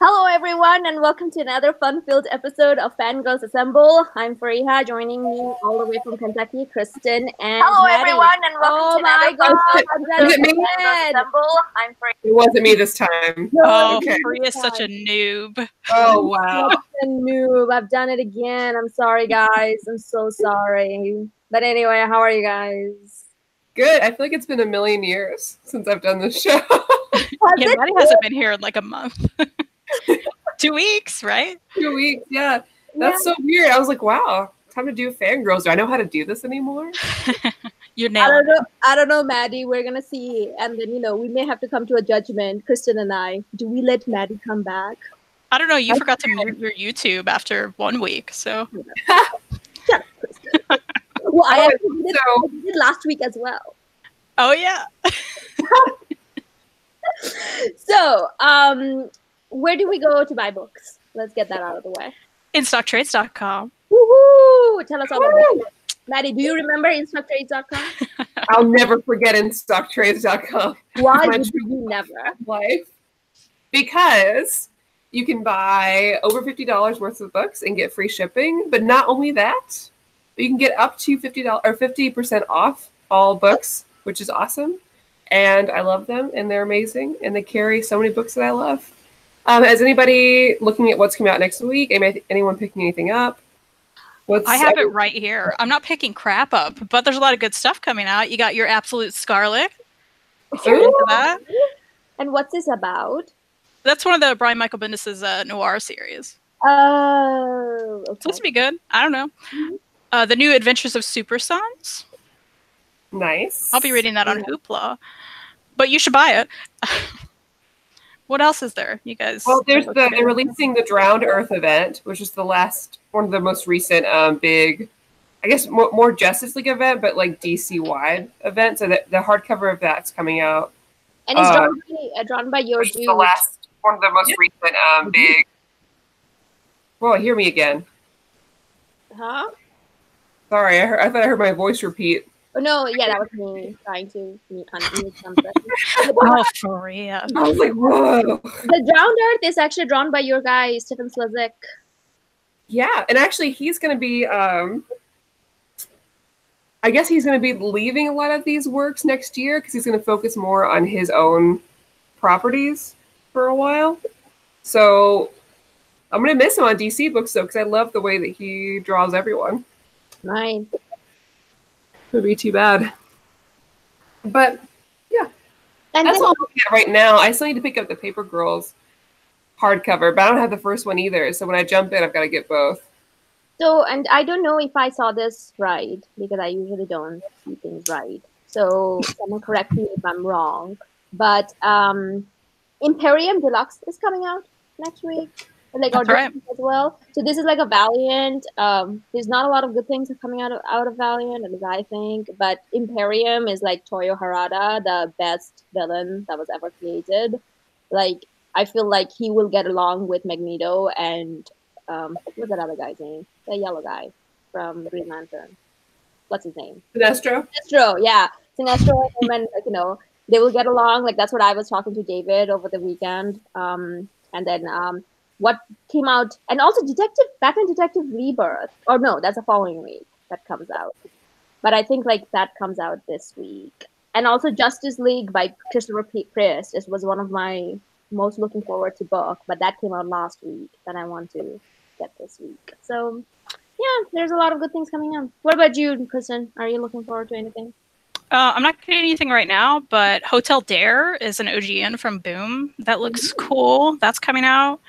Hello, everyone, and welcome to another fun-filled episode of Fangirlz Assemble. I'm Fariha, joining me all the way from Kentucky, Kristan and Hello, Madelyn. everyone, and welcome to another God, fun-filled Fangirlz Assemble. I'm Fariha. It wasn't me this time. Oh, okay. Fariha's such a noob. Oh, wow. Such a noob. I've done it again. I'm sorry, guys. I'm so sorry. But anyway, how are you guys? Good. I feel like it's been a million years since I've done this show. Yeah, Maddie hasn't been here in like a month. 2 weeks, right? 2 weeks, yeah. That's so weird. I was like, wow, time to do Fangirls. Do I know how to do this anymore? You're nailing it. I don't know, Maddie. We're going to see. And then, we may have to come to a judgment, Kristan and I. Do we let Maddie come back? I don't know. You forgot to mute your YouTube after 1 week, so. Shut up, Kristan. Well, I did last week as well. Oh, yeah. So, where do we go to buy books? Let's get that out of the way. InStockTrades.com. Woohoo! Tell us all about it. Maddie, do you remember InStockTrades.com? I'll never forget InStockTrades.com. Why did you never? Life. Because you can buy over $50 worth of books and get free shipping. But not only that, but you can get up to $50 or 50% off all books, which is awesome. And I love them, and they're amazing, and they carry so many books that I love. Is anybody looking at what's coming out next week? Anyone picking anything up? I have it right here. I'm not picking crap up, but there's a lot of good stuff coming out. You got your Absolute Scarlet, if you're into that. And what's this about? That's one of the Brian Michael Bendis's noir series. Oh, okay. It's supposed to be good. I don't know. Mm-hmm. The New Adventures of Super Sons. Nice. I'll be reading that on Hoopla. But you should buy it. What else is there, you guys? Well, they're releasing the Drowned Earth event, which is one of the most recent big, I guess, more Justice League event, but like DC-wide event. So the hardcover of that's coming out. And it's drawn by your dude. One of the most recent big. Whoa, hear me again. Huh? Sorry, I thought I heard my voice repeat. Oh, no, yeah, that was me trying to unmute something. Oh, for real. I was like, whoa. The Drowned Earth is actually drawn by your guy, Stephen Slazik. Yeah, and actually he's going to be, I guess he's going to be leaving a lot of these works next year because he's going to focus more on his own properties for a while. So I'm going to miss him on DC books, though, because I love the way that he draws everyone. Nice. Would be too bad. But yeah. And that's all I'm looking at right now. I still need to pick up the Paper Girls hardcover, but I don't have the first one either. So when I jump in, I've got to get both. So, and I don't know if I saw this right, because I usually don't see things right. So someone correct me if I'm wrong. But Imperium Deluxe is coming out next week. Like right. As well. So this is like a Valiant. There's not a lot of good things coming out of Valiant, as I think. But Imperium is like Toyo Harada, the best villain that was ever created. Like, I feel like he will get along with Magneto and what's that other guy's name? The yellow guy from Green Lantern. What's his name? Sinestro. Sinestro, yeah. Sinestro and they will get along. Like, that's what I was talking to David over the weekend. And then what came out, and also Batman Detective Rebirth. Or no, that's the following week that comes out. But I think like that comes out this week. And also Justice League by Christopher Priest. This was one of my most looking forward to book, but that came out last week that I want to get this week. So yeah, there's a lot of good things coming out. What about you, Kristan? Are you looking forward to anything? I'm not getting anything right now, but Hotel Dare is an OGN from Boom. That looks cool. That's coming out.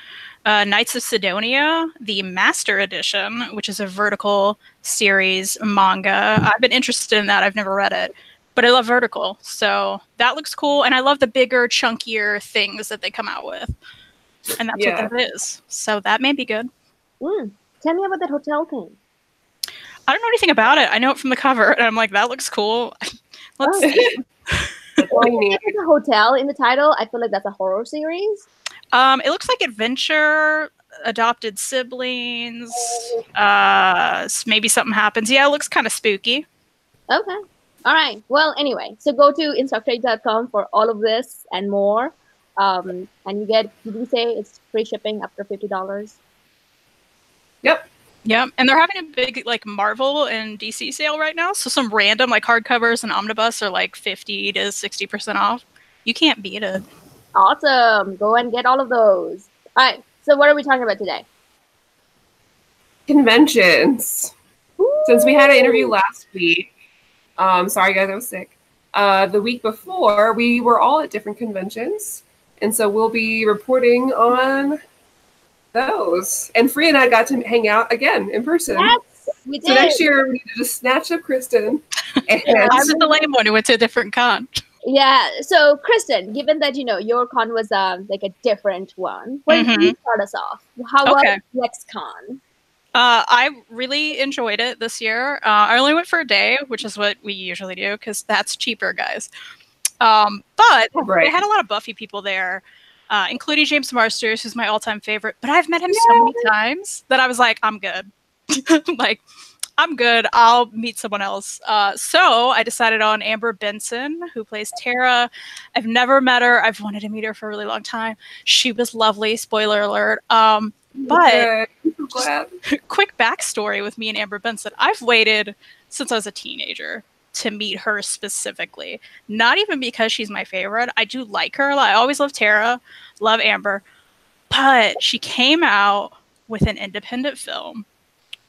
Knights of Sidonia, the Master Edition, which is a vertical series manga. I've been interested in that. I've never read it, but I love vertical. So that looks cool. And I love the bigger, chunkier things that they come out with. And that's what that is. So that may be good. Tell me about that hotel thing. I don't know anything about it. I know it from the cover, and I'm like, that looks cool. Let's see. There's a hotel in the title. I feel like that's a horror series. It looks like adventure, adopted siblings, maybe something happens. Yeah, it looks kind of spooky. Okay. All right. Well, anyway, so go to InStockTrades.com for all of this and more. And you get, did we say it's free shipping up to $50? Yep. Yep, and they're having a big like Marvel and DC sale right now. So some random like hardcovers and omnibus are like 50 to 60% off. You can't beat it. Awesome. Go and get all of those. All right. So what are we talking about today? Conventions. Ooh. Since we had an interview last week, sorry guys, I was sick. The week before, we were all at different conventions, and so we'll be reporting on those. And Free and I got to hang out again in person. Yes, we did. So next year we need to just snatch up Kristan. And I was the lame one who went to a different con. Yeah. So Kristan, given that your con was like a different one, why don't you start us off? How was LexCon? I really enjoyed it this year. I only went for a day, which is what we usually do because that's cheaper, guys. But they had a lot of Buffy people there, including James Marsters, who's my all-time favorite. But I've met him so many times that I was like, I'm good. Like, I'm good. I'll meet someone else. So I decided on Amber Benson, who plays Tara. I've never met her. I've wanted to meet her for a really long time. She was lovely. Spoiler alert. But quick backstory with me and Amber Benson. I've waited since I was a teenager to meet her specifically. Not even because she's my favorite. I do like her. I always love Tara, love Amber. But she came out with an independent film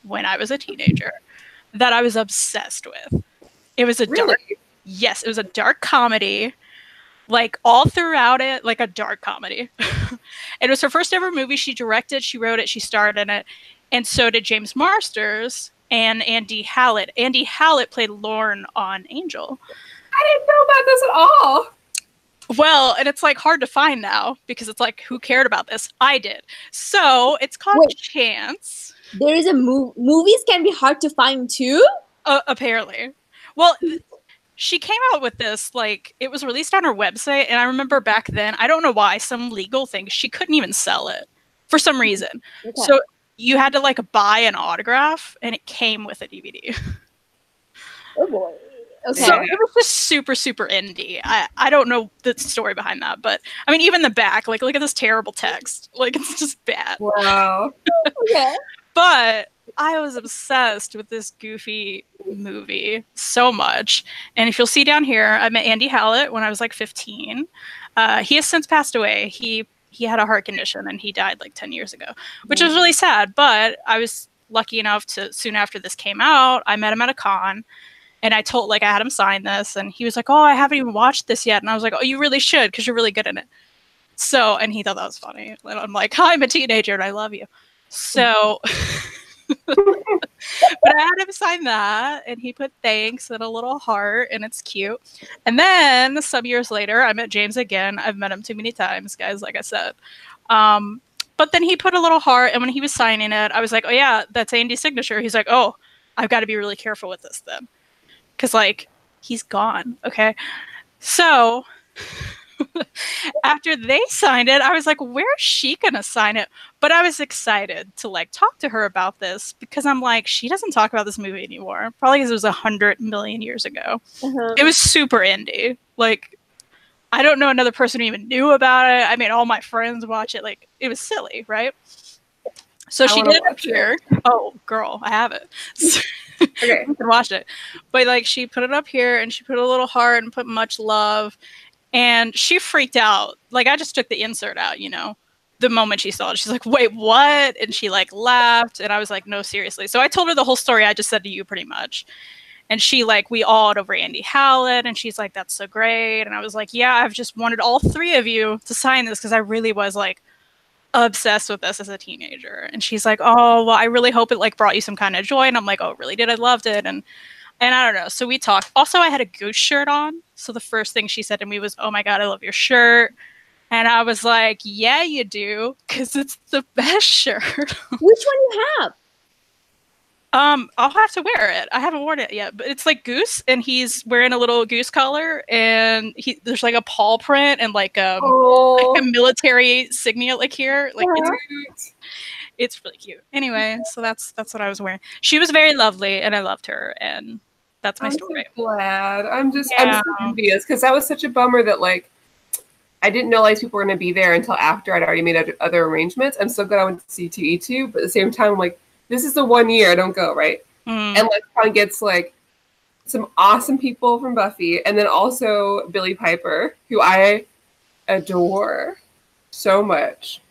when I was a teenager that I was obsessed with. It was a it was a dark comedy. Like all throughout it, like a dark comedy. It was her first ever movie. She directed, she wrote it, she starred in it. And so did James Marsters and Andy Hallett. Andy Hallett played Lorne on Angel. I didn't know about this at all. Well, and it's like hard to find now because it's like, who cared about this? I did. So it's called Chance. There is a movies can be hard to find too? Apparently. Well, she came out with this, like, it was released on her website, and I remember back then, I don't know why, some legal thing, she couldn't even sell it for some reason. Okay. So you had to, like, buy an autograph, and it came with a DVD. Oh, boy. Okay. So it was just super, super indie. I don't know the story behind that, but, I mean, even the back, like, look at this terrible text. Like, it's just bad. Wow. Okay. But I was obsessed with this goofy movie so much. And if you'll see down here, I met Andy Hallett when I was like 15. He has since passed away. He had a heart condition and he died like 10 years ago, which was really sad. But I was lucky enough to, soon after this came out, I met him at a con. And I had him sign this. And he was like, oh, I haven't even watched this yet. And I was like, oh, you really should because you're really good in it. So, and he thought that was funny. And I'm like, hi, I'm a teenager and I love you. So... But I had him sign that, and he put thanks and a little heart, and it's cute. And then some years later, I met James again. I've met him too many times, guys, like I said. But then he put a little heart, and when he was signing it, I was like, oh yeah, that's Andy's signature. He's like, oh, I've got to be really careful with this then. Because, like, he's gone, okay? So... after they signed it, I was like, where is she gonna sign it? But I was excited to like talk to her about this because I'm like, she doesn't talk about this movie anymore, probably because it was 100 million years ago. It was super indie. Like, I don't know another person who even knew about it. I mean, all my friends watch it. Like, it was silly, right? So she did it up here. Oh, girl, I have it. Okay, you can watch it. But like, she put it up here and she put a little heart and put much love. And she freaked out. Like, I just took the insert out, the moment she saw it. She's like, wait, what? And she, like, laughed. And I was like, no, seriously. So I told her the whole story I just said to you pretty much. And she, like, we awed over Andy Hallett. And she's like, that's so great. And I was like, yeah, I've just wanted all three of you to sign this because I really was, like, obsessed with this as a teenager. And she's like, oh, well, I really hope it, like, brought you some kind of joy. And I'm like, oh, it really did. I loved it. And I don't know. So we talked. Also, I had a Goose shirt on. So the first thing she said to me was, oh my God, I love your shirt. And I was like, yeah, you do. Because it's the best shirt. Which one you have? I'll have to wear it. I haven't worn it yet. But it's like Goose. And he's wearing a little goose collar. And there's like a paw print and like a military insignia like here. Like it's really cute. Anyway, so that's what I was wearing. She was very lovely and I loved her. And that's my story. So glad. I'm so envious because that was such a bummer that like I didn't know these people were going to be there until after I'd already made other arrangements. I'm so glad I went to C2E2, but at the same time, I'm like, this is the 1 year I don't go, right? And LexCon gets like some awesome people from Buffy, and then also Billie Piper, who I adore so much.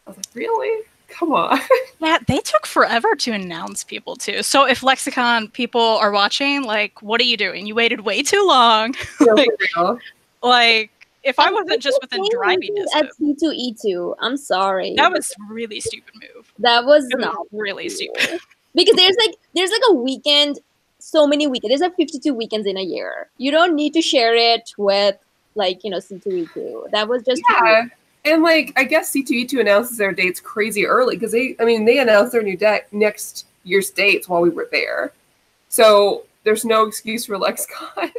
I was like, really? Come on. Yeah, they took forever to announce people too. So if LexCon people are watching, like, what are you doing? You waited way too long. No, like, for real. like, if I wasn't just within driving distance. At C2E2, I'm sorry. That was a really stupid move. That was not really stupid. Because there's like a weekend, so many weekends. There's like 52 weekends in a year. You don't need to share it with like, you know, C2E2. That was just weird. And like, I guess C2E2 announces their dates crazy early because they announced their next year's dates while we were there. So there's no excuse for LexCon.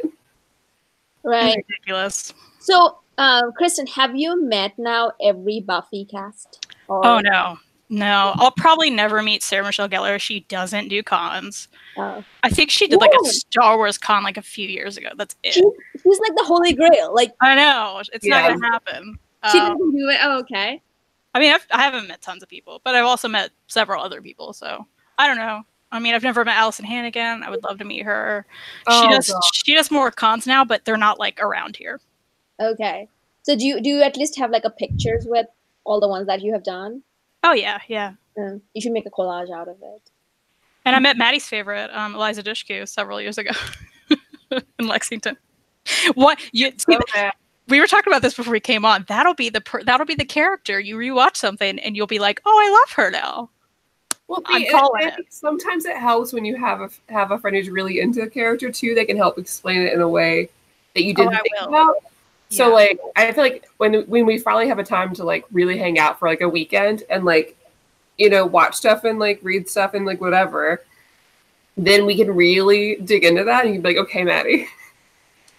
Right. Ridiculous. So, Kristan, have you met now every Buffy cast? Or... Oh, no. No. I'll probably never meet Sarah Michelle Gellar. She doesn't do cons. I think she did like a Star Wars con like a few years ago. That's it. She's like the Holy Grail. Like I know. It's not going to happen. She doesn't do it. Oh, okay. I mean, I haven't met tons of people, but I've also met several other people. So I don't know. I mean, I've never met Allison Hannigan. I would love to meet her. She does more cons now, but they're not like around here. Okay. So do you at least have like a pictures with all the ones that you have done? Oh yeah, yeah. You should make a collage out of it. And I met Maddie's favorite, Eliza Dushku, several years ago in Lexington. What you? See, we were talking about this before we came on. That'll be the character. You rewatch something and you'll be like, "Oh, I love her now." Well, sometimes it helps when you have a friend who's really into a character too. They can help explain it in a way that you didn't think about. So like, I feel like when we finally have a time to like really hang out for like a weekend and like, you know, watch stuff and like read stuff and like whatever, then we can really dig into that and you'd be like, okay, Maddie.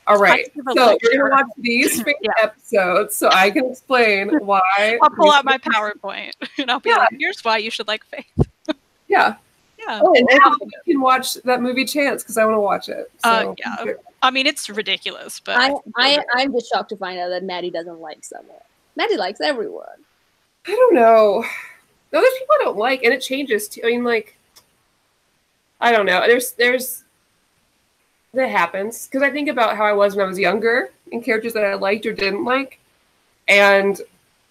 All right, so you're gonna watch these episodes so I can explain why. I'll pull out my PowerPoint and I'll be like, here's why you should like Faith. Yeah. Oh, and now you can watch that movie Chance because I want to watch it. So. Yeah. I mean, it's ridiculous, but I'm just shocked to find out that Maddie doesn't like someone. Maddie likes everyone. I don't know. There's people I don't like, and it changes too. I mean, like, I don't know. There's that happens because I think about how I was when I was younger and characters that I liked or didn't like, and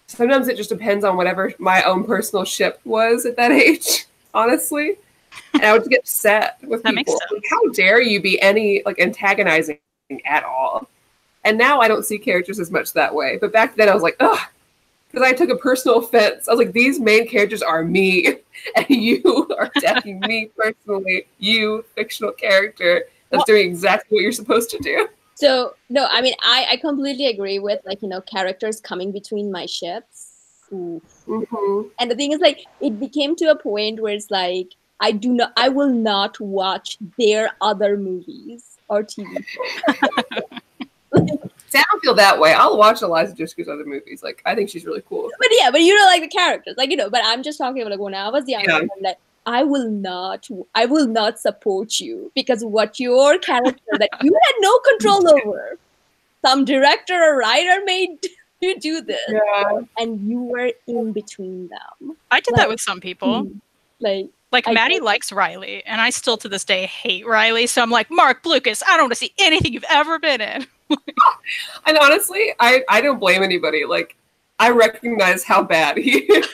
sometimes it just depends on whatever my own personal ship was at that age. Honestly. And I would get upset with people. Like, how dare you be any like antagonizing at all? And now I don't see characters as much that way. But back then I was like, ugh, because I took a personal offense. I was like, these main characters are me, and you are attacking me personally. You fictional character that's doing exactly what you're supposed to do. So no, I mean I completely agree with like, you know, characters coming between my ships. Mm-hmm. And the thing is, like, it became to a point where it's like I will not watch their other movies or TV shows. See, I don't feel that way. I'll watch Eliza Dushku's other movies. Like, I think she's really cool. But you don't like the characters, like, you know. But I'm just talking about like when I was younger, I'm like, I will not support you because what your character that you had no control over, some director or writer made. You do this, and you were in between them. I did that with some people. Like Maddie likes Ryley, and I still to this day hate Ryley. So I'm like, Mark Blucas, I don't want to see anything you've ever been in. And honestly, I don't blame anybody. Like, I recognize how bad he is.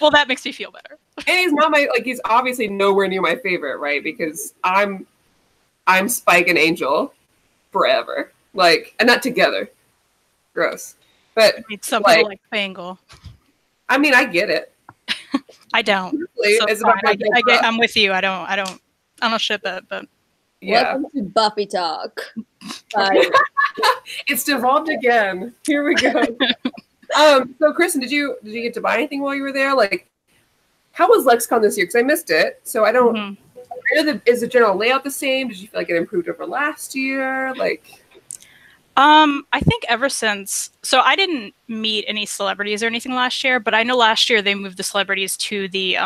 Well, that makes me feel better. And he's not he's obviously nowhere near my favorite, right? Because I'm Spike and Angel forever. Like, and not together. Gross. But some people like Fangle. I mean, I get it. I don't. So I'm with you. I don't ship it, but welcome to Buffy talk. It's devolved again. Here we go. So Kristan, did you get to buy anything while you were there? Like, how was LexCon this year? Because I missed it, so I don't. I know is the general layout the same? Did you feel like it improved over last year? Like. I think ever since, so I didn't meet any celebrities or anything last year, but I know last year they moved the celebrities to the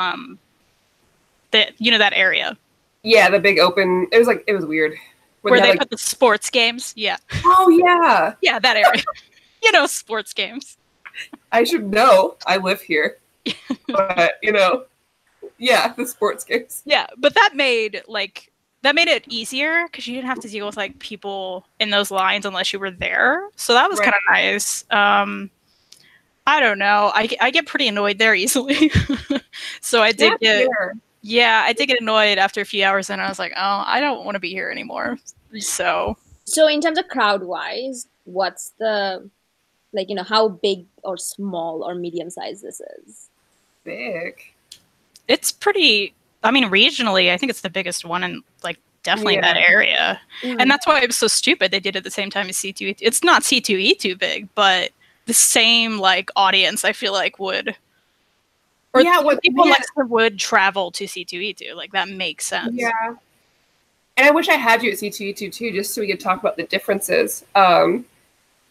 that area. Yeah, the big open. It was weird. Where they put the sports games. Yeah. Oh yeah. Yeah, that area. You know, sports games. I should know. I live here. But, you know, yeah, the sports games. Yeah, but that made it easier because you didn't have to deal with like people in those lines unless you were there. So that was kind of nice. I don't know. I get pretty annoyed there easily. So I did I did get annoyed after a few hours and I was like, oh, I don't want to be here anymore. So in terms of crowd wise, what's the, like, you know, how big or small or medium size this is? Big. It's pretty, I mean, regionally, I think it's the biggest one in like definitely in that area. And that's why it was so stupid they did it at the same time as C2E2. It's not C2E2 big, but the same like audience I feel like would, or people would travel to C2E2. Like that makes sense. Yeah. And I wish I had you at C2E2 too, just so we could talk about the differences.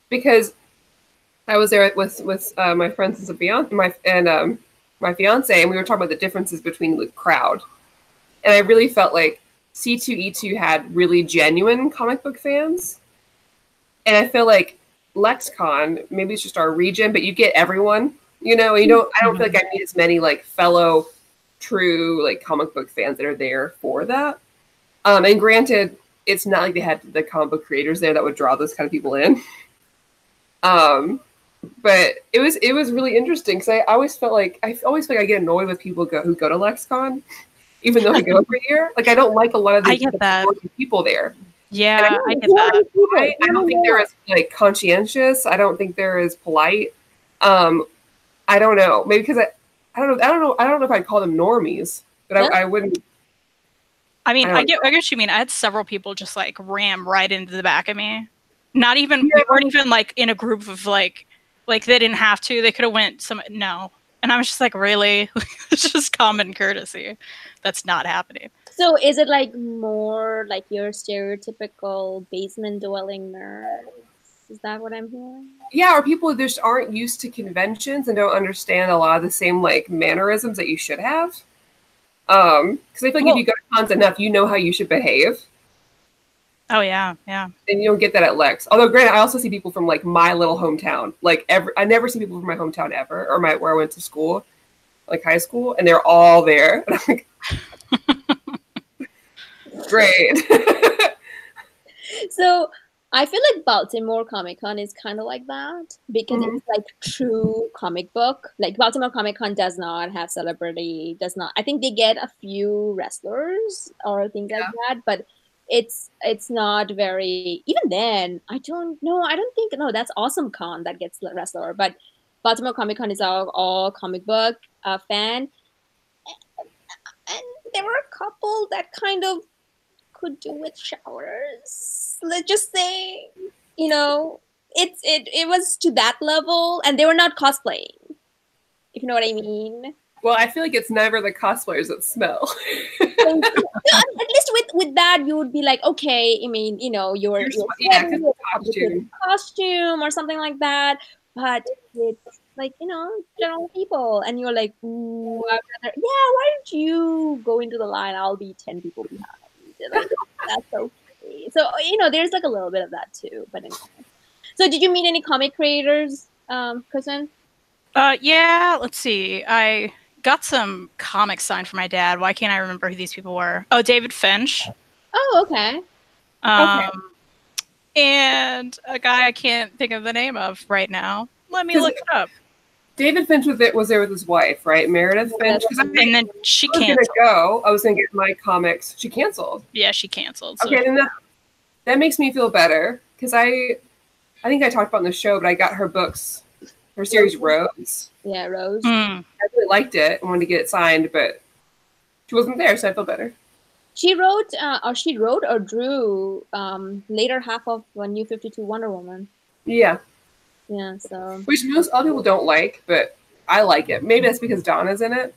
Because I was there with my friends and my fiance, and we were talking about the differences between the crowd. And I really felt like C2E2 had really genuine comic book fans. And I feel like LexCon, maybe it's just our region, but you get everyone, you know, I don't feel like I meet as many like fellow true like comic book fans that are there for that. And granted, it's not like they had the comic book creators there that would draw those kind of people in. But it was really interesting because I always feel like I get annoyed with people who go to LexCon, even though I go every year. Like I don't like a lot of the people there. Yeah, I get that. I don't think they're as like conscientious. I don't think they're as polite. I don't know. Maybe because I don't know if I'd call them normies, but I wouldn't. I mean, I get what you mean. I had several people just like ram right into the back of me. Not even we weren't even like in a group of like they didn't have to. They could have went no. And I was just like, really? It's just common courtesy. That's not happening. So is it like more like your stereotypical basement dwelling nerds? Is that what I'm hearing? Yeah, or people who just aren't used to conventions and don't understand a lot of the same like mannerisms that you should have. Because I feel like if you go to cons enough, you know how you should behave. Oh yeah, yeah. And you don't get that at Lex. Although, granted, I also see people from like my little hometown. Like I never see people from my hometown ever, or where I went to school, like high school, and they're all there. And I'm like, great. So I feel like Baltimore Comic Con is kind of like that because it's like true comic book. Like Baltimore Comic Con does not have celebrity, does not. I think they get a few wrestlers or things like that, but it's not very. Even then, I don't know. I don't think that's Awesome Con that gets wrestler, but Baltimore Comic Con is all comic book fan, and there were a couple that kind of could do with showers. Let's just say, it was to that level, and they were not cosplaying, if you know what I mean. Well, I feel like it's never the cosplayers that smell. At least with that, you would be like, okay, I mean, you're costume or something like that. But it's like, general people, and you're like, ooh, why don't you go into the line? I'll be 10 people behind. Like, that's okay. So, there's like a little bit of that too. But anyway. So did you meet any comic creators, Kristan? Yeah, let's see. I got some comics signed for my dad. Why can't I remember who these people were? Oh, David Finch. Oh, okay. And a guy I can't think of the name of right now. Let me look it up. David Finch was there with his wife, right? Meredith Finch. And then she canceled. I was going to get my comics. She canceled. Yeah, she canceled. So. Okay, then that makes me feel better because I think I talked about in the show, but I got her books, her series Rose. Yeah, Rose. I really liked it and wanted to get it signed, but she wasn't there, so I feel better. She wrote or drew later half of New 52 Wonder Woman. Yeah. Yeah, so. Which most other people don't like, but I like it. Maybe that's because Donna's in it.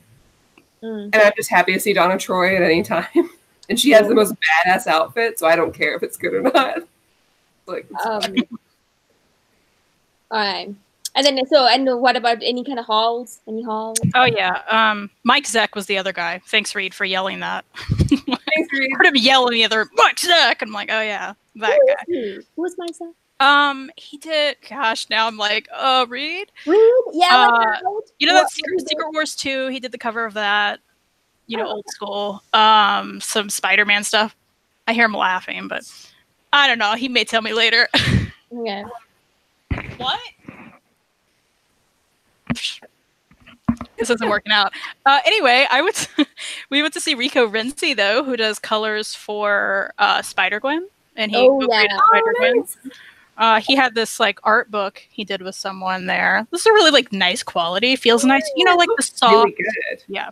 And I'm just happy to see Donna Troy at any time. And she has the most badass outfit, so I don't care if it's good or not. Like, all right. And then, what about any kind of halls? Any halls? Oh, yeah. Mike Zeck was the other guy. Thanks, Reed, for yelling that. Thanks, Reed. I heard him yelling the other, Mike Zeck! I'm like, oh, yeah, that guy. Who was Mike Zeck? He did. Gosh, now I'm like, Reed. Reed, yeah. You know that Secret Wars 2. He did the cover of that. You know, old school. Some Spider-Man stuff. I hear him laughing, but I don't know. He may tell me later. Yeah. What? This isn't working out. Anyway, we went to see Rico Renzi though, who does colors for Spider-Gwen, and he created Spider-Gwen. Nice. He had this like art book he did with someone there. This is a really like nice quality. Feels nice, you know, like the soft. Really good. Yeah.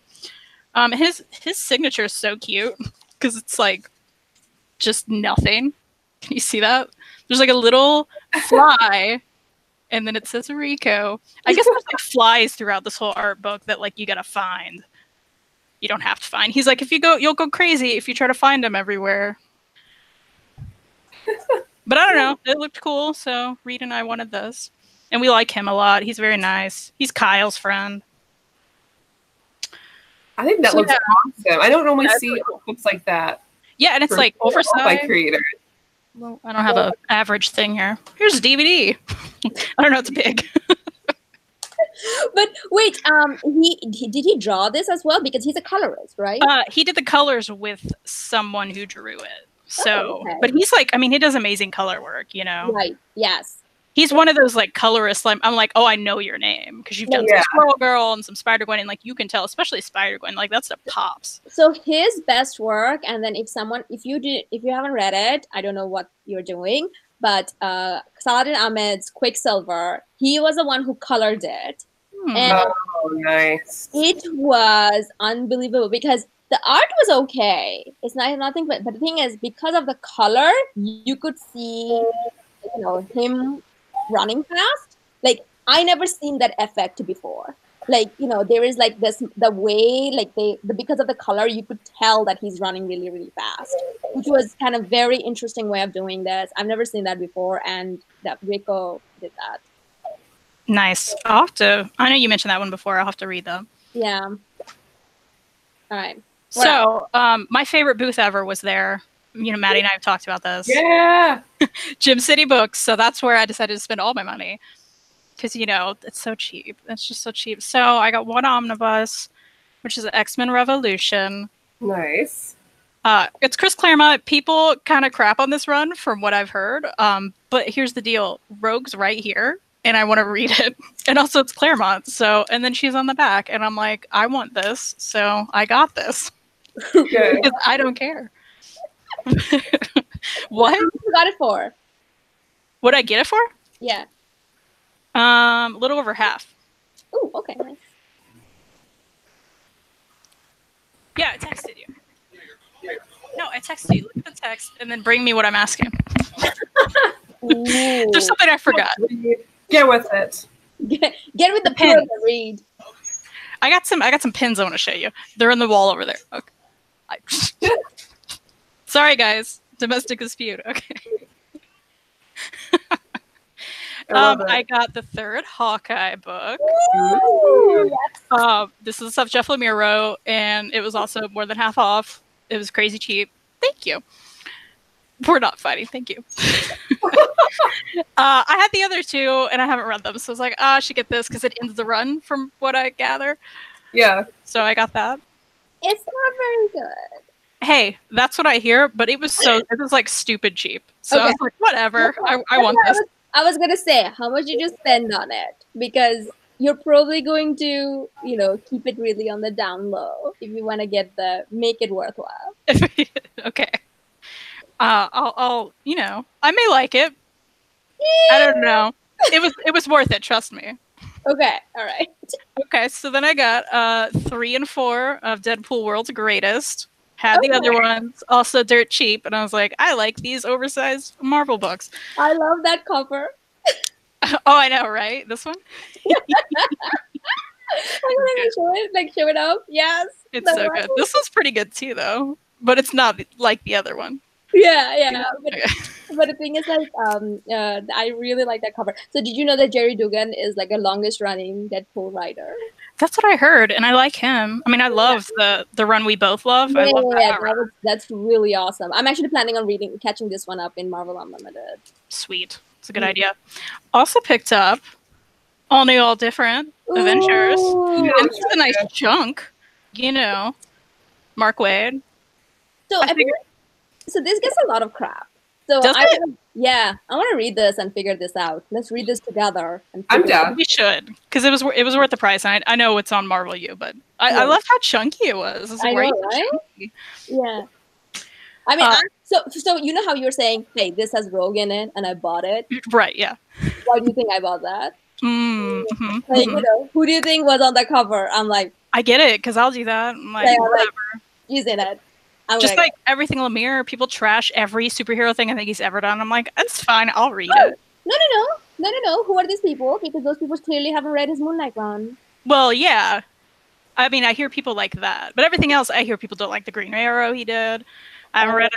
His signature is so cute because it's like just nothing. Can you see that? There's like a little fly. And then it says Rico. I guess there's like flies throughout this whole art book that like you gotta find. You don't have to find. He's like, if you go, you'll go crazy if you try to find them everywhere. But I don't know. It looked cool, so Reed and I wanted this. And we like him a lot. He's very nice. He's Kyle's friend. I think that looks awesome. I don't normally see books like that. Yeah, and it's like oversized. By creators. Well, I don't have an average thing here. Here's a DVD. I don't know, it's big. But wait, did he draw this as well? Because he's a colorist, right? He did the colors with someone who drew it. So, but he's like, I mean, he does amazing color work, you know? Right, yes. He's one of those like colorists. I'm like, oh, I know your name because you've done some Squirrel Girl and some Spider-Gwen, and like you can tell, especially Spider-Gwen, like that stuff pops. So his best work, and then if you haven't read it, I don't know what you're doing, but Saladin Ahmed's Quicksilver, he was the one who colored it. And nice. It was unbelievable because the art was okay. It's nothing, but the thing is, because of the color, you could see, you know, him running fast. Like I never seen that effect before. Like, you know, there is like this, the way like because of the color, you could tell that he's running really, really fast, which was kind of very interesting way of doing this. I've never seen that before, and that Rico did that. Nice. I'll have to. I know you mentioned that one before. I'll have to read them. Yeah. All right. So, my favorite booth ever was there. You know, Maddie and I have talked about this. Yeah. Gym City Books. So that's where I decided to spend all my money. Because, you know, it's so cheap. It's just so cheap. So I got one omnibus, which is X-Men Revolution. Nice. It's Chris Claremont. People kind of crap on this run from what I've heard. But here's the deal. Rogue's right here. And I want to read it. And also it's Claremont. So, and then she's on the back. And I'm like, I want this. So I got this. Because I don't care. What? How much you got it for? What'd I get it for? Yeah. A little over half. Oh, okay, nice. Yeah, I texted you. No, I texted you. Look at the text and then bring me what I'm asking. There's something I forgot. Get with it. Get with the pen. Read. I got some pins I want to show you. They're in the wall over there. Okay. Sorry, guys. Domestic dispute. Okay. I got the third Hawkeye book. This is stuff Jeff Lemire wrote, and it was also more than half off. It was crazy cheap. Thank you. We're not fighting. Thank you. I had the other two, and I haven't read them, so I was like, I should get this because it ends the run, from what I gather. Yeah. So I got that. It's not very good. Hey, that's what I hear, but it was like stupid cheap. So I was like, whatever. I want this. I was gonna say, how much did you spend on it? Because you're probably going to, you know, keep it really on the down low if you want to make it worthwhile. Okay. I'll, you know, I may like it. I don't know. It was worth it. Trust me. Okay. All right. Okay. So then I got 3 and 4 of Deadpool World's Greatest. Had the other ones, also dirt cheap, and I was like, I like these oversized Marvel books. I love that cover. Oh, I know, right? This one? I'm gonna show it up. Yes. It's so good. This one's pretty good too, though. But it's not like the other one. Yeah. But the thing is, like, I really like that cover. So did you know that Jerry Dugan is like a longest running Deadpool writer? That's what I heard, and I like him. I mean, I love the run we both love. I love that. That's really awesome. I'm actually planning on catching this one up in Marvel Unlimited. Sweet. It's a good idea. Also picked up All New, All Different Adventures. Ooh. And this is a nice chunk, you know. Mark Waid. So so this gets a lot of crap. So Does it? Yeah, I want to read this and figure this out. Let's read this together. And I'm down. We should, because it was worth the price. And I know it's on Marvel U, but I loved how chunky it was. It's I great, know, right? chunky. Yeah. I mean, so you know how you were saying, hey, this has Rogue in it, and I bought it. Right? Yeah. Why do you think I bought that? Mm-hmm, Like, you know, who do you think was on the cover? I'm like, I get it, because I'll do that. I'm like, yeah, whatever. using it. I'm Just like everything Lemire, people trash every superhero thing I think he's ever done. I'm like, it's fine, I'll read it. No. Who are these people? Because those people clearly haven't read his Moonlight run. Well, yeah. I mean, I hear people like that, but everything else, I hear people don't like the Green Arrow he did. I haven't read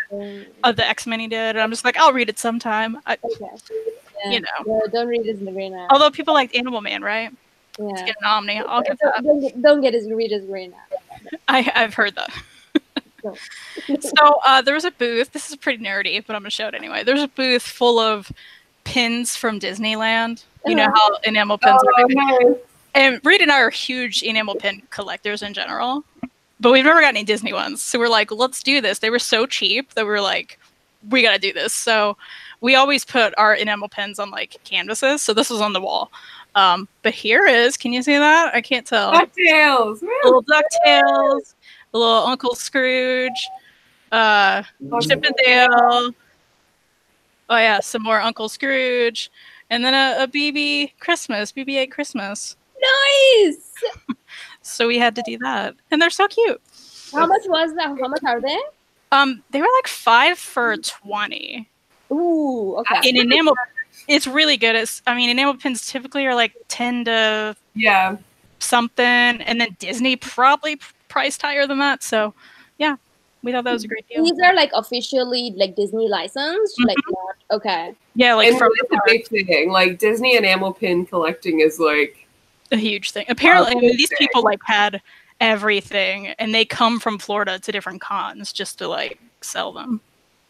the X-Men he did. And I'm just like, I'll read it sometime. Okay. Yeah. You know. No, don't read his Green Arrow. Although people liked Animal Man, right? Yeah. Let's get an Omni. I'll get that. Don't read his Green Arrow. I've heard that. No. So there was a booth. This is pretty nerdy, but I'm going to show it anyway. There's a booth full of pins from Disneyland. You know how enamel pins are. Nice. And Reed and I are huge enamel pin collectors in general, but we've never got any Disney ones. So we're like, let's do this. They were so cheap that we were like, we got to do this. So we always put our enamel pins on like canvases. So this was on the wall. But here is, can you see that? I can't tell. DuckTales. Little DuckTales, a little Uncle Scrooge, Chip and Dale. Oh yeah, some more Uncle Scrooge, and then a BB-8 Christmas. Nice. So we had to do that, and they're so cute. How much was that? How much are they? They were like $5 for 20. Ooh, okay. In enamel, it's really good. Enamel pins typically are like 10 to something, and then Disney probably priced higher than that. So yeah, we thought that was a great deal. These are like officially like Disney licensed, like not okay. Yeah, like and from it's a big thing. Like Disney enamel pin collecting is like a huge thing. Apparently, these people like had everything, and they come from Florida to different cons just to like sell them.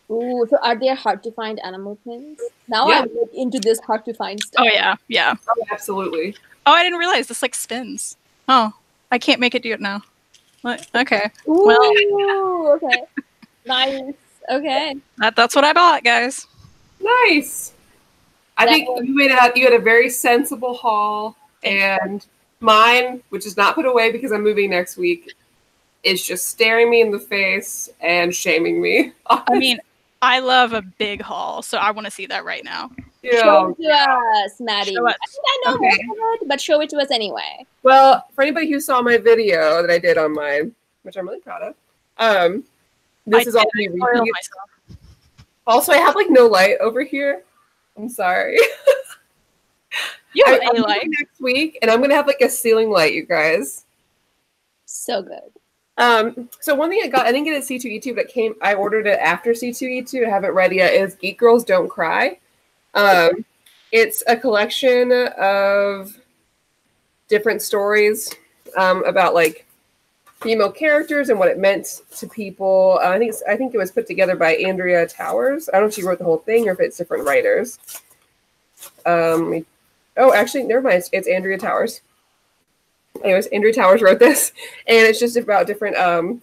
Ooh, so are there hard to find animal pins? Now I'm into this hard to find stuff. Oh yeah. Oh, absolutely. Oh, I didn't realize this like spins. Oh, I can't make it do it now. What? Okay. Ooh, well, okay. Nice. Okay. That's what I bought, guys. Nice. I think you had a very sensible haul, and mine, which is not put away because I'm moving next week, is just staring me in the face and shaming me. I mean, I love a big haul, so I want to see that right now. Yeah. Show it to us, Maddie. Show us. I think I know most of it, but show it to us anyway. Well, for anybody who saw my video that I did on mine, which I'm really proud of, this is all me repeat. Also, I have like no light over here. I'm sorry. You have I'm any light next week, and I'm gonna have like a ceiling light, you guys. So good. So one thing I didn't get at C2E2, but I ordered it after C2E2. I haven't read yet. Is Geek Girls Don't Cry. It's a collection of different stories about like female characters and what it meant to people. I think it was put together by Andrea Towers. I don't know if she wrote the whole thing or if it's different writers. Oh, actually, never mind. It's Andrea Towers. Anyways, Andrea Towers wrote this, and it's just about different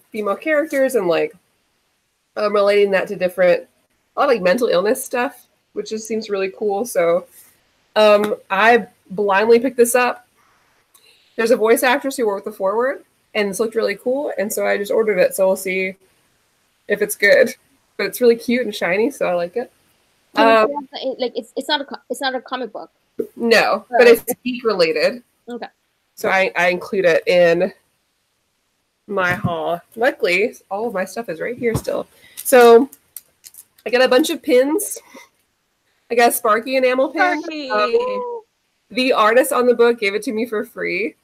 female characters and like relating that to a lot of like mental illness stuff, which just seems really cool. So I blindly picked this up. There's a voice actress who wrote the foreword, and this looked really cool, and so I just ordered it. So we'll see if it's good. But it's really cute and shiny, so I like it. Like it's not a comic book. No, but it's geek related. Okay. So I include it in my haul. Luckily, all of my stuff is right here still. So I got a bunch of pins. I got a Sparky enamel pin. The artist on the book gave it to me for free,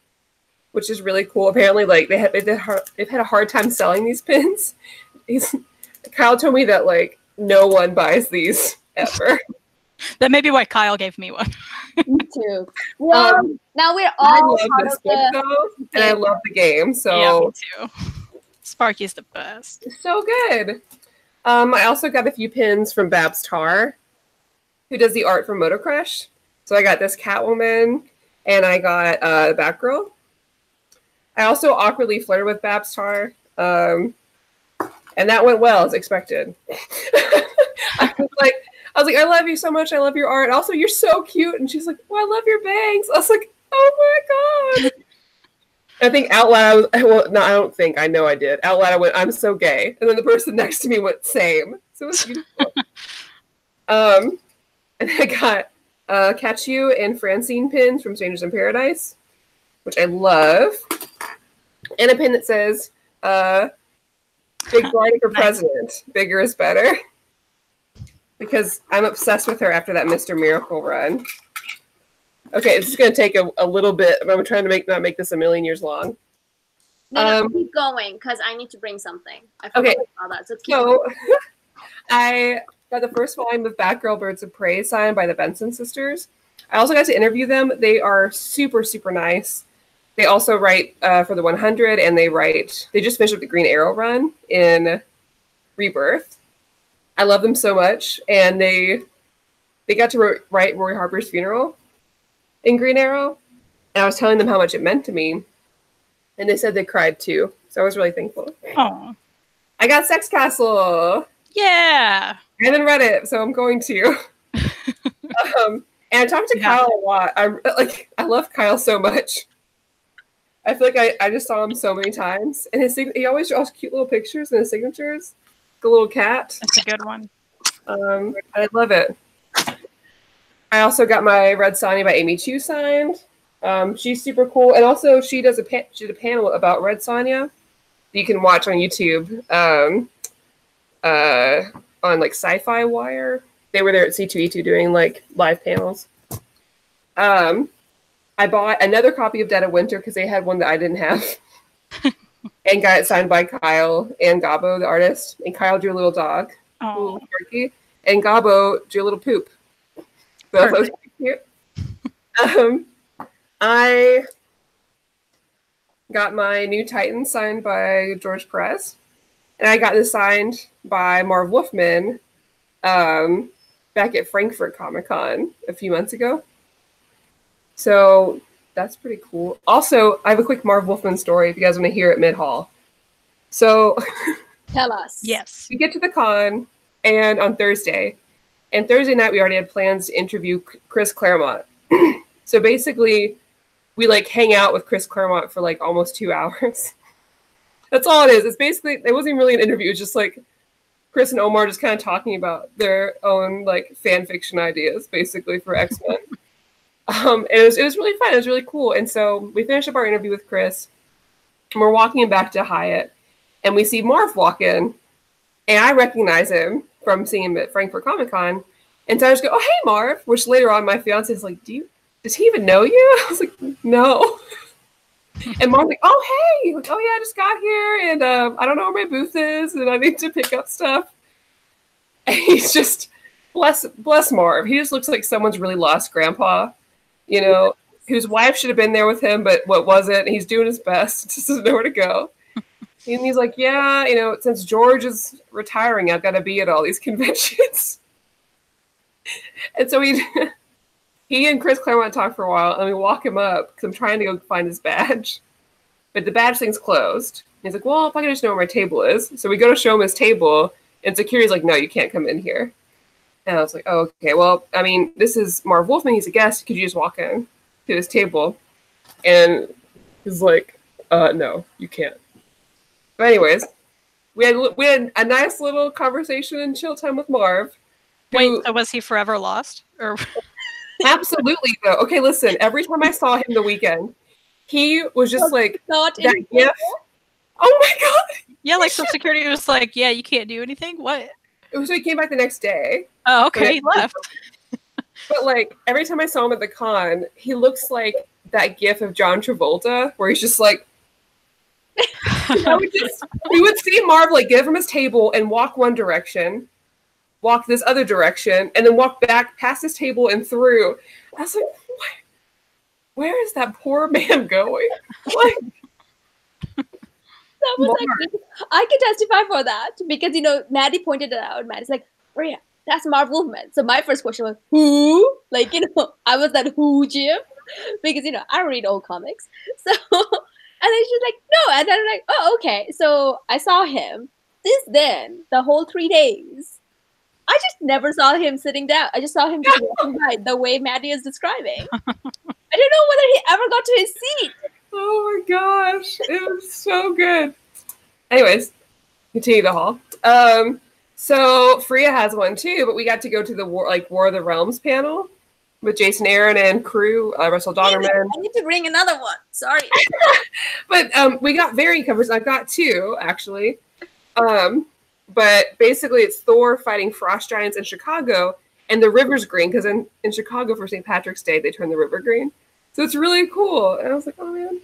which is really cool. Apparently, like they've had a hard time selling these pins. Kyle told me that like no one buys these ever. That may be why Kyle gave me one. Me too. Well, now we're all I love this book though, and I love the game. So yeah, me too. Sparky's the best. So good. I also got a few pins from Babs Tar. who does the art for Moto Crush. So I got this Catwoman, and I got Batgirl. I also awkwardly flirted with Babstar, and that went well as expected. I was like, I love you so much. I love your art. Also, you're so cute. And she's like, well, I love your bangs. I was like, oh my God. I think out loud, well, no, I don't think. I know I did. Out loud, I went, I'm so gay. And then the person next to me went, same. So it was beautiful. And I got Catch-You and Francine pins from Strangers in Paradise, which I love. And a pin that says, Big Bride for President. Bigger is better. Because I'm obsessed with her after that Mr. Miracle run. Okay, this is going to take a little bit. I'm trying to not make this a million years long. No, keep going, because I need to bring something. I forgot about that, so keep going. going. I got the first volume of Batgirl Birds of Prey signed by the Benson sisters. I also got to interview them. They are super, super nice. They also write for the 100, and they just finished up the Green Arrow run in Rebirth. I love them so much, and they got to write Roy Harper's funeral in Green Arrow, and I was telling them how much it meant to me, and they said they cried too, so I was really thankful. Oh, I got Sex Castle! Yeah! I haven't read it, so I'm going to. And I talked to Kyle a lot. I love Kyle so much. I feel like I just saw him so many times, and he always draws cute little pictures in his signatures. Like a little cat. That's a good one. I love it. I also got my Red Sonja by Amy Chu signed. She's super cool, and also she did a panel about Red Sonja that you can watch on YouTube on like Sci-Fi Wire. They were there at C2E2 doing like live panels. I bought another copy of Dead of Winter because they had one that I didn't have, and got it signed by Kyle and Gabo, the artist. And Kyle drew a little dog, a little turkey, and Gabo drew a little poop. Both those cute. I got my new Titan signed by George Perez, and I got this signed by Marv Wolfman back at Frankfurt Comic Con a few months ago. So that's pretty cool. Also, I have a quick Marv Wolfman story if you guys want to hear it mid-haul. So Tell us. Yes. We get to the con and on Thursday. And Thursday night, we already had plans to interview Chris Claremont. So basically, we like hang out with Chris Claremont for like almost 2 hours. That's all it is. It's basically, it wasn't even really an interview. It's just like Chris and Omar just kind of talking about their own like fan fiction ideas, basically, for X-Men. It was really fun. It was really cool. And so we finished up our interview with Chris, and we're walking back to Hyatt, and we see Marv walk in, and I recognize him from seeing him at Frankfurt Comic Con. And so I just go, oh, hey, Marv, which later on my fiance is like, does he even know you? I was like, no. And Marv's like, oh, hey, like, oh, yeah, I just got here, and I don't know where my booth is, and I need to pick up stuff. And he's just, bless Marv. He just looks like someone's really lost grandpa, you know, whose wife should have been there with him, but what wasn't. And he's doing his best, just doesn't know where to go. And he's like, yeah, you know, since George is retiring, I've got to be at all these conventions. And so he and Chris Claremont talk for a while, and we walk him up because I'm trying to go find his badge. But the badge thing's closed. And he's like, well, if I can just know where my table is. So we go to show him his table, and security's like, no, you can't come in here. And I was like, oh, okay, well, I mean, this is Marv Wolfman. He's a guest. Could you just walk in to his table? And he's like, no, you can't. But anyways, we had a nice little conversation and chill time with Marv. Wait, so was he forever lost? Or Absolutely, though. Okay, listen. Every time I saw him the weekend, he was just like Not that gif. Oh my god! yeah, like some security was like, yeah, you can't do anything. What? It was. So he came back the next day. Oh, okay, he left. But like every time I saw him at the con, he looks like that gif of John Travolta, where he's just like. We would see Marv like get from his table and walk one direction, walk this other direction, and then walk back past his table and through. I was like, where is that poor man going? Like, that was like, I can testify for that because, you know, Maddie pointed it out. Maddie's like, Fariha, that's Marv Wolfman. So my first question was, who? Like, I was that who Jim? Because, I don't read old comics. So, and then she's like, no. And then I'm like, oh, okay. So I saw him. Since then, the whole 3 days, I just never saw him sitting down. I just saw him just walking by the way Maddie is describing. I don't know whether he ever got to his seat. Oh my gosh. It was so good. Anyways, continue the haul. So Fariha has one too, but we got to go to the War of the Realms panel with Jason Aaron and crew, Russell Donnerman. I need to bring another one. Sorry. But we got variant covers. I've got 2 actually. But basically it's Thor fighting frost giants in Chicago, and the river's green because in Chicago for St. Patrick's Day they turn the river green. So it's really cool. And I was like, oh man,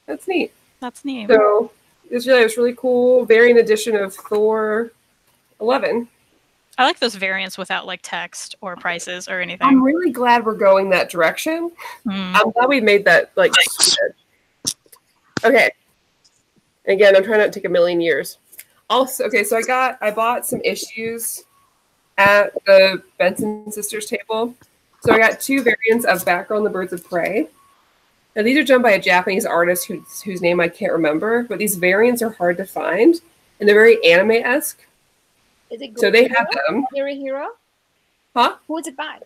that's neat. That's neat. So it was really cool. Variant edition of Thor 11. I like those variants without like text or prices or anything. I'm really glad we're going that direction. I'm glad we made that like stupid. Okay. Again, I'm trying not to take a million years. Also, okay, so I bought some issues at the Benson Sisters table. So I got 2 variants of Batgirl and the Birds of Prey. Now these are done by a Japanese artist whose name I can't remember, but these variants are hard to find and they're very anime-esque. Is it good? So they have them. Hero? Huh? Who is it by?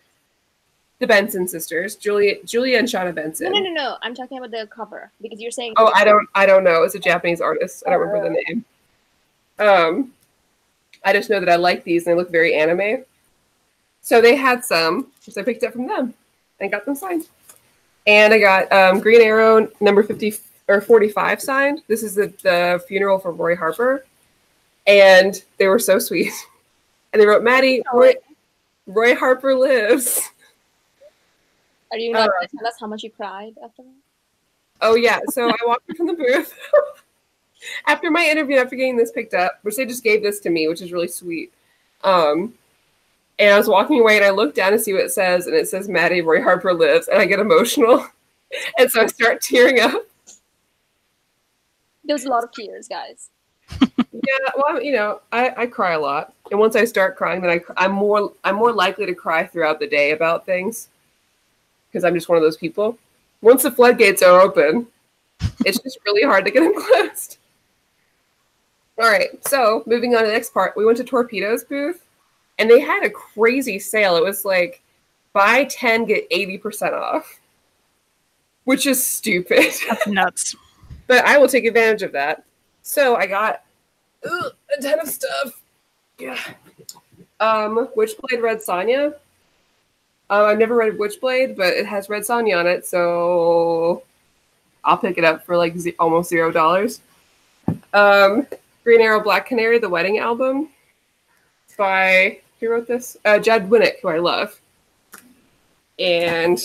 The Benson sisters, Julia and Shauna Benson. No. I'm talking about the cover because you're saying. Oh, I don't know. It's a Japanese artist. I don't remember the name. I just know that I like these and they look very anime. So they had some, so I picked it up from them and got them signed. And I got Green Arrow number 45 signed. This is the funeral for Roy Harper. And they were so sweet. And they wrote, Maddie, Roy Harper lives. Are you not going to tell us how much you cried after that? Oh, yeah. So I walked in from the booth. After my interview, after getting this picked up, which they just gave this to me, which is really sweet. And I was walking away, and I looked down to see what it says, and it says, Maddie, Roy Harper lives. And I get emotional. And so I start tearing up. There was a lot of tears, guys. Yeah, well, I cry a lot, and once I start crying, then I'm more likely to cry throughout the day about things because I'm just one of those people. Once the floodgates are open, it's just really hard to get them closed. All right, so moving on to the next part, we went to Torpedo's booth, and they had a crazy sale. It was like buy 10 get 80% off, which is stupid. That's nuts. But I will take advantage of that. So I got a ton of stuff. Yeah. Witchblade Red Sonja. I've never read Witchblade, but it has Red Sonja on it, so I'll pick it up for like almost $0. Green Arrow Black Canary, the wedding album. It's by, who wrote this? Judd Winnick, who I love. And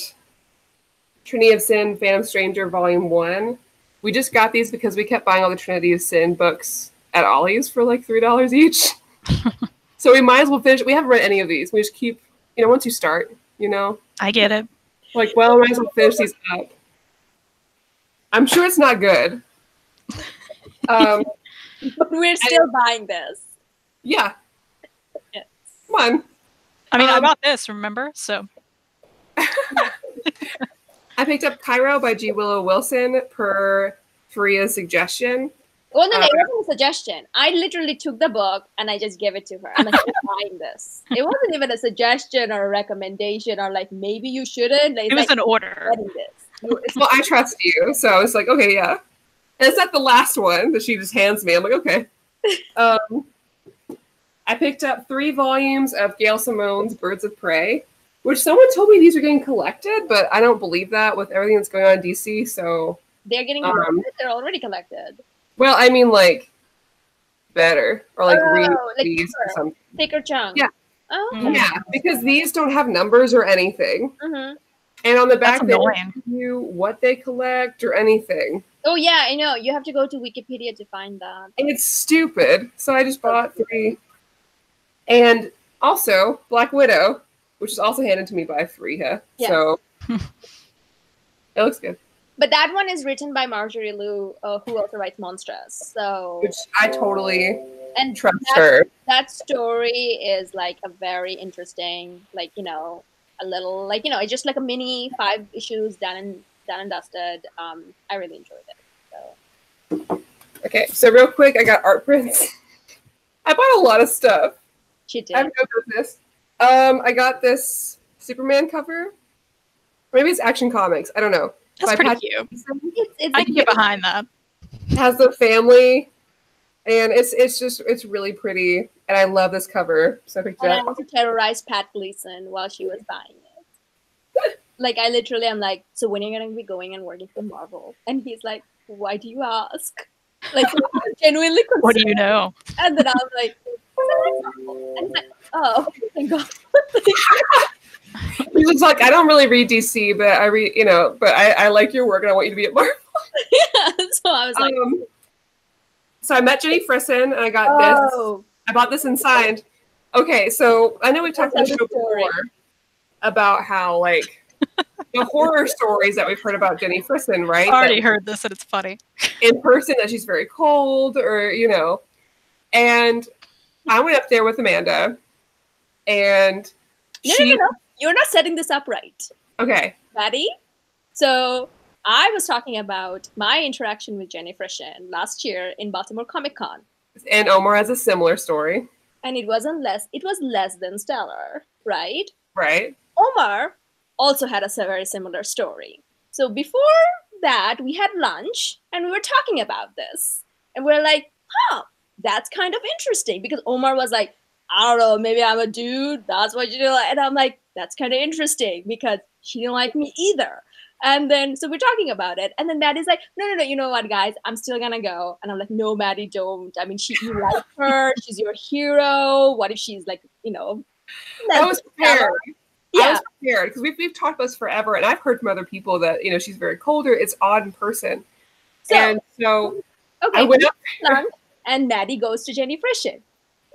Trinity of Sin, Phantom Stranger, Volume 1. We just got these because we kept buying all the Trinity of Sin books at Ollie's for like $3 each. So we might as well finish. We haven't read any of these. We just keep, once you start, I get it. Like, well, we might as well finish these up. I'm sure it's not good. But we're still buying this. Yeah. Yes. Come on. I mean, I bought this, remember? So. I picked up Cairo by G. Willow Wilson per Fariha's suggestion. Well, no, it wasn't a suggestion. I literally took the book and I just gave it to her. I'm like, I'm buying this. It wasn't even a suggestion or a recommendation or like, maybe you shouldn't. Like, it was an order. Well, I trust you. So I was like, okay, yeah. And it's not the last one that she just hands me. I'm like, okay. I picked up 3 volumes of Gail Simone's Birds of Prey, which someone told me these are getting collected, but I don't believe that with everything that's going on in DC. So they're getting collected. They're already collected. Well, I mean, like better or like these or something. Thicker chunk. Yeah. Oh. Yeah, because these don't have numbers or anything. Mm-hmm. And on the back, they don't tell you what they collect or anything. Oh, yeah, I know. You have to go to Wikipedia to find that. And it's stupid. So I just bought 3. And also, Black Widow, which is also handed to me by Fariha. Yeah. So it looks good. But that one is written by Marjorie Liu, who also writes Monstrous. So which I totally And Trust her. That story is like a very interesting, like, you know, a little, like, you know, it's just like a mini 5 issues done and dusted. I really enjoyed it. So. Okay, so real quick, I got art prints. I bought a lot of stuff. She did. I have no business. I got this Superman cover. Maybe it's Action Comics. I don't know. That's pretty cute. It's I can get behind that. It has the family, and it's really pretty, and I love this cover. So I picked it and up. I also terrorized Pat Gleason while she was buying it. Like, I literally am like, so when are you going to be going and working for Marvel? And he's like, why do you ask? Like, genuinely concerned. What do you know? And then I'm like, and he's like, oh, thank God. He's just like, I don't really read DC, but I read, you know, but I like your work and I want you to be at Marvel. Yeah, so I was like, so I met Jenny Frison and I got this. I bought this and signed. Okay, so I know we've talked on the show before about how, like, the horror stories that we've heard about Jenny Frison, right? I already heard this and it's funny. In person, that she's very cold, or, you know. And I went up there with Amanda, and no. You're not setting this up right. Okay. Maddie? So I was talking about my interaction with Jenny Frison last year in Baltimore Comic Con. And Omar has a similar story. And it was less than stellar, right? Right. Omar also had a very similar story. So before that, we had lunch and we were talking about this. And we're like, that's kind of interesting. Because Omar was like, I don't know, maybe I'm a dude. That's what you do. And I'm like, that's kind of interesting because she didn't like me either. And then, so we're talking about it. And then Maddie's like, no, you know what, guys? I'm still going to go. And I'm like, no, Maddie, don't. I mean, you like her. She's your hero. What if she's like, you know. I was prepared. Yeah. I was prepared because we've talked about this forever. And I've heard from other people that, you know, she's very colder. It's odd in person. And so okay, I went up there. And Maddie goes to Jenny Frison.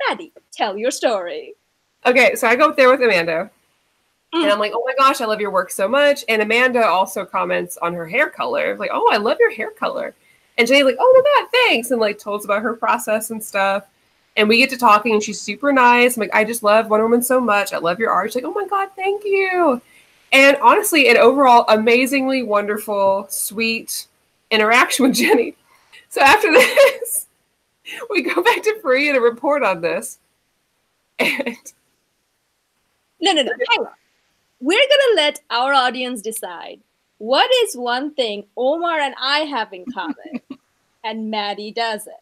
Maddie, tell your story. Okay, so I go up there with Amanda. And I'm like, oh my gosh, I love your work so much. And Amanda also comments on her hair color. Like, oh, I love your hair color. And Jenny's like, oh my God, thanks. And like told us about her process and stuff. And we get to talking and she's super nice. I'm like, I just love Wonder Woman so much. I love your art. She's like, oh my God, thank you. And honestly, an overall amazingly wonderful, sweet interaction with Jenny. So after this, we go back to Fariha to report on this. And No. Hang on. We're going to let our audience decide what is one thing Omar and I have in common and Maddie doesn't.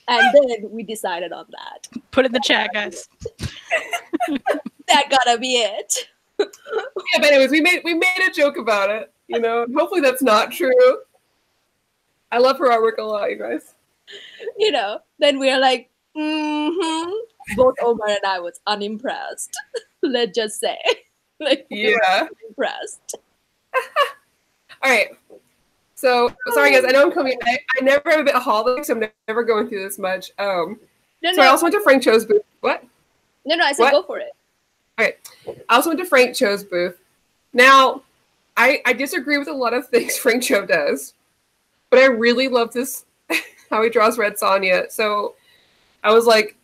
And then we decided on that. Put it in the chat, guys. That gotta be it. Yeah, but anyways, we made a joke about it, you know. Hopefully that's not true. I love her artwork a lot, you guys. You know, then we're like, Both Omar and I was unimpressed. Let's just say. Like, we were impressed. All right. So, sorry guys, I know I'm coming. I never have a bit of holiday, so I'm never going through this much. I also went to Frank Cho's booth. What? No, I said go for it. All right. I also went to Frank Cho's booth. Now, I disagree with a lot of things Frank Cho does, but I really love this, how he draws Red Sonja. So, I was like,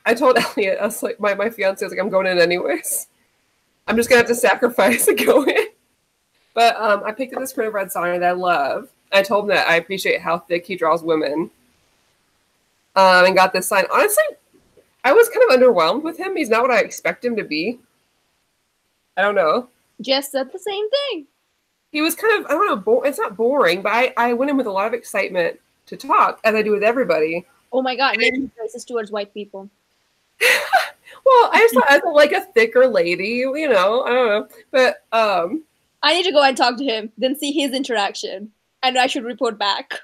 I told Elliot, I was like, my fiance was like, I'm going in anyways. I'm just going to have to sacrifice and go in. But I picked up this print of Red Sonja that I love. I told him that I appreciate how thick he draws women. And got this sign. Honestly, I was kind of underwhelmed with him. He's not what I expect him to be. I don't know. Jess said the same thing. He was kind of, I don't know, it's not boring, but I went in with a lot of excitement to talk, as I do with everybody. Oh my God, maybe racist towards white people. Well, I just thought I was like a thicker lady, you know, I don't know. But I need to go and talk to him, then see his interaction, and I should report back.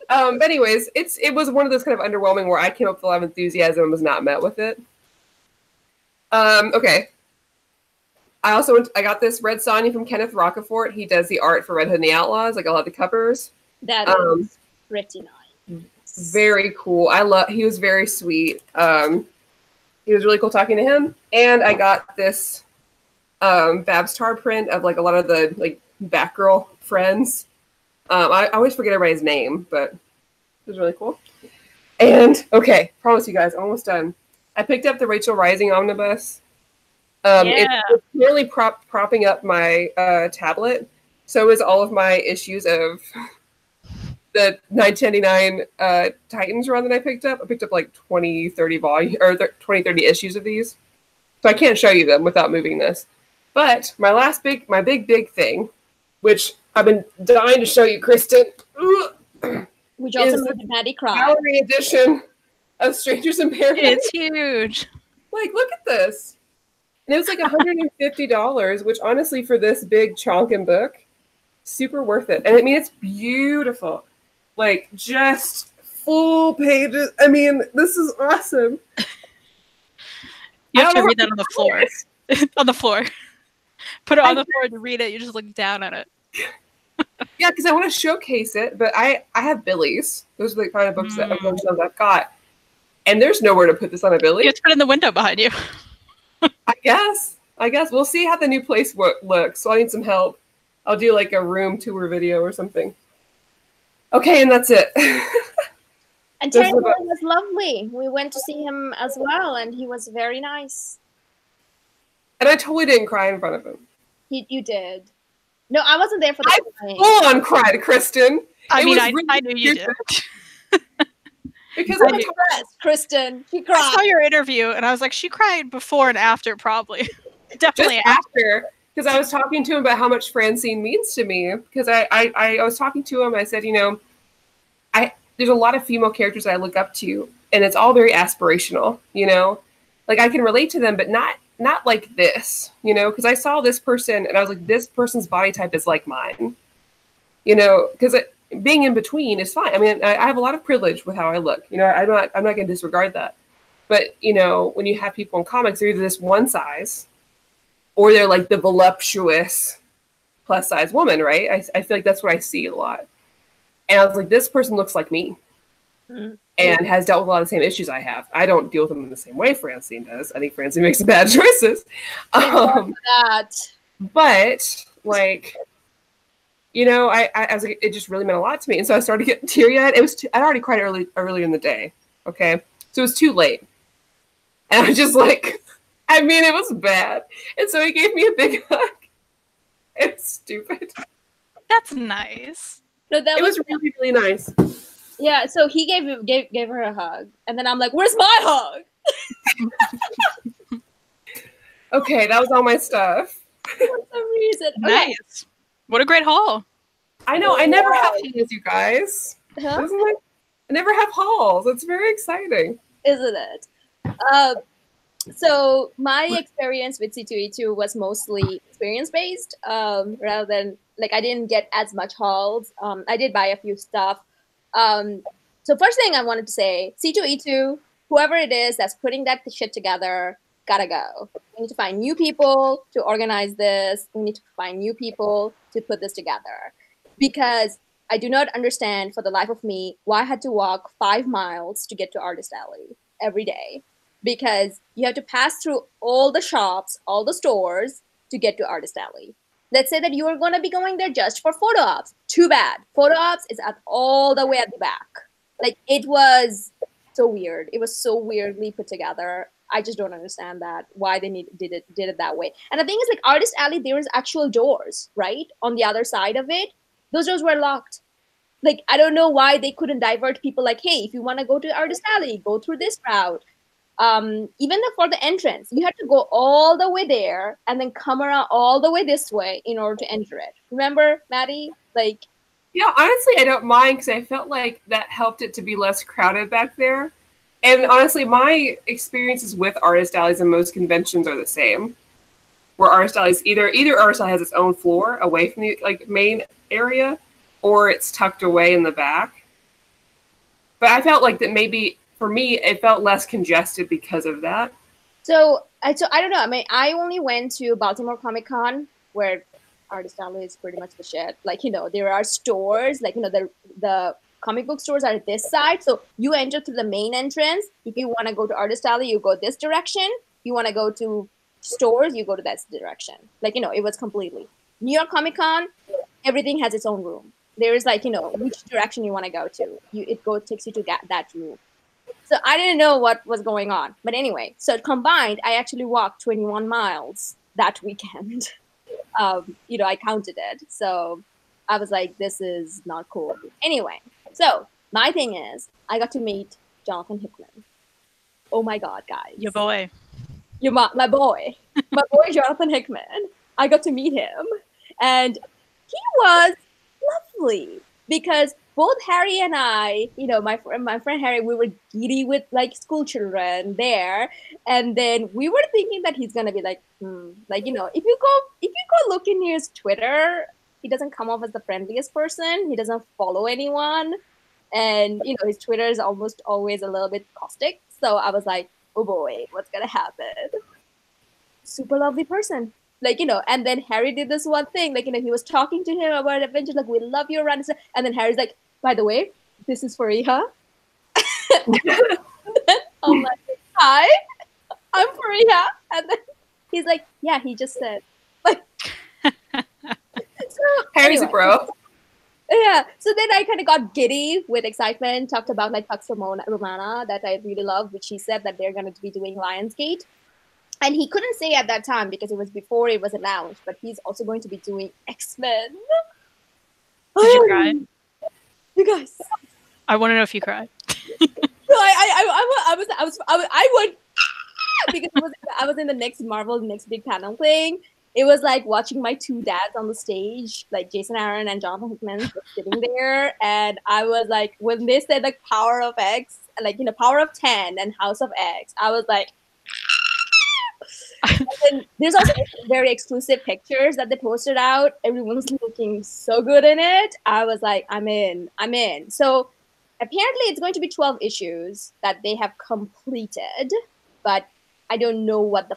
But anyways, it was one of those kind of underwhelming where I came up with a lot of enthusiasm and was not met with it. Okay. I got this Red Sonja from Kenneth Rockefort. He does the art for Red Hood and the Outlaws, like a lot of the covers. That is pretty nice. Very cool. He was very sweet. He was really cool talking to him. And I got this Babs Tar print of like a lot of the like Batgirl friends. I always forget everybody's name, but It was really cool. And okay, promise you guys, almost done. I picked up the Rachel Rising Omnibus. It's nearly propping up my tablet. So is all of my issues of the 1999 Titans run that I picked up. I picked up like 20, 30 20, 30 issues of these. So I can't show you them without moving this. But my big thing, which I've been dying to show you, Kristan, which also made Maddie cry. Gallery edition of Strangers in Paradise. It's huge. Like, look at this. And it was like $150, which honestly, for this big chonkin book, super worth it. And I mean, it's beautiful. Like, just full pages. I mean, this is awesome. You have to read that on the floor. On the floor. Put it on the floor to read it. You just look down at it. Yeah, because I want to showcase it, but I have Billies. Those are the kind of books that I've got. And there's nowhere to put this on a Billy. You have to put it in the window behind you. I guess. We'll see how the new place looks. So I need some help. I'll do like a room tour video or something. Okay, and that's it. And Terry was lovely. We went to see him as well, and he was very nice. And I totally didn't cry in front of him. You did. No, I wasn't there for the crying. Full on cried, Kristan. I knew you did. Because I'm impressed, Kristan. She cried. I saw your interview, and I was like, she cried before and after, probably. Definitely just after. Because I was talking to him about how much Francine means to me. Because I was talking to him, I said, you know, there's a lot of female characters I look up to, and it's all very aspirational, you know? Like, I can relate to them, but not like this, you know? Because I saw this person, and I was like, this person's body type is like mine. You know, because being in between is fine. I mean, I have a lot of privilege with how I look. You know, I'm not going to disregard that. But, you know, when you have people in comics, they're either this one size, or they're like the voluptuous plus size woman, right? I feel like that's what I see a lot. And I was like, this person looks like me and has dealt with a lot of the same issues I have. I don't deal with them in the same way Francine does. I think Francine makes bad choices. But, like, you know, I was like, it just really meant a lot to me. And so I started getting teary-eyed. I'd already cried earlier in the day, okay? So it was too late. And I was just like, I mean, it was bad. And so he gave me a big hug. It's stupid. That's nice. No, that it was really, really nice. Yeah, so he gave her a hug. And then I'm like, where's my hug? Okay, that was all my stuff. For some reason. Okay. Nice. What a great haul. I know. I never have hauls, you guys. Huh? Isn't it? I never have hauls. It's very exciting. Isn't it? So my experience with C2E2 was mostly experience-based, rather than, like, I didn't get as much hauls. I did buy a few stuff. So first thing I wanted to say, C2E2, whoever it is that's putting that shit together, gotta go. We need to find new people to organize this. We need to find new people to put this together. Because I do not understand for the life of me why I had to walk 5 miles to get to Artist Alley every day. Because you have to pass through all the shops, all the stores to get to Artist Alley. Let's say that you are going to be going there just for photo ops. Too bad. Photo ops is all the way at the back. Like, it was so weird. It was so weirdly put together. I just don't understand that, why they did it that way. And the thing is, like, Artist Alley, there was actual doors, right? On the other side of it. Those doors were locked. Like, I don't know why they couldn't divert people like, hey, if you want to go to Artist Alley, go through this route. Even for the entrance, you had to go all the way there and then come around all the way this way in order to enter it. Remember, Maddie? Like, yeah, honestly, I don't mind because I felt like that helped it to be less crowded back there. And honestly, my experiences with Artist Alleys and most conventions are the same. Where Artist Alleys, either Artist Alley has its own floor away from the main area, or it's tucked away in the back. But I felt like that maybe, for me, it felt less congested because of that. So I don't know. I mean, I only went to Baltimore Comic Con, where Artist Alley is pretty much the shit. Like, you know, there are stores, like, you know, the comic book stores are at this side. So you enter through the main entrance. If you want to go to Artist Alley, you go this direction. You want to go to stores, you go to that direction. Like, you know, it was completely. New York Comic Con, everything has its own room. there is like, you know, which direction you want to go to. Takes you to that route. So I didn't know what was going on. But anyway, so combined, I actually walked 21 miles that weekend. You know, I counted it. So I was like, this is not cool. Anyway, so my thing is, I got to meet Jonathan Hickman. Oh my God, guys. Your boy. My boy. My boy, Jonathan Hickman. I got to meet him. And he was lovely because both Harry and I, you know, my friend Harry, we were giddy with like school children there. And then we were thinking that he's going to be like, like, you know, if you go look in his Twitter, he doesn't come off as the friendliest person. He doesn't follow anyone. And, you know, his Twitter is almost always a little bit caustic. So I was like, oh boy, what's going to happen? Super lovely person. Like, you know, and then Harry did this one thing. Like, you know, he was talking to him about adventures. Like, we love your run. And then Harry's like, by the way, this is Fariha. I'm like, hi, I'm Fariha. And then he's like, yeah, he just said. Like, so, Harry's a bro. Yeah. So then I kind of got giddy with excitement, talked about like Pax Romana that I really love, which he said that they're going to be doing Lionsgate. And he couldn't say at that time because it was before it was announced, but he's also going to be doing X-Men. Did you cry? You guys. I want to know if you cried. So I would because I was in the next big panel thing. It was like watching my two dads on the stage, like Jason Aaron and Jonathan Hickman just sitting there. And I was like, when they said like Power of X, like, you know, Power of 10 and House of X, I was like, and then there's also very exclusive pictures that they posted out. Everyone's looking so good in it. I was like, I'm in. So apparently it's going to be 12 issues that they have completed, but I don't know what the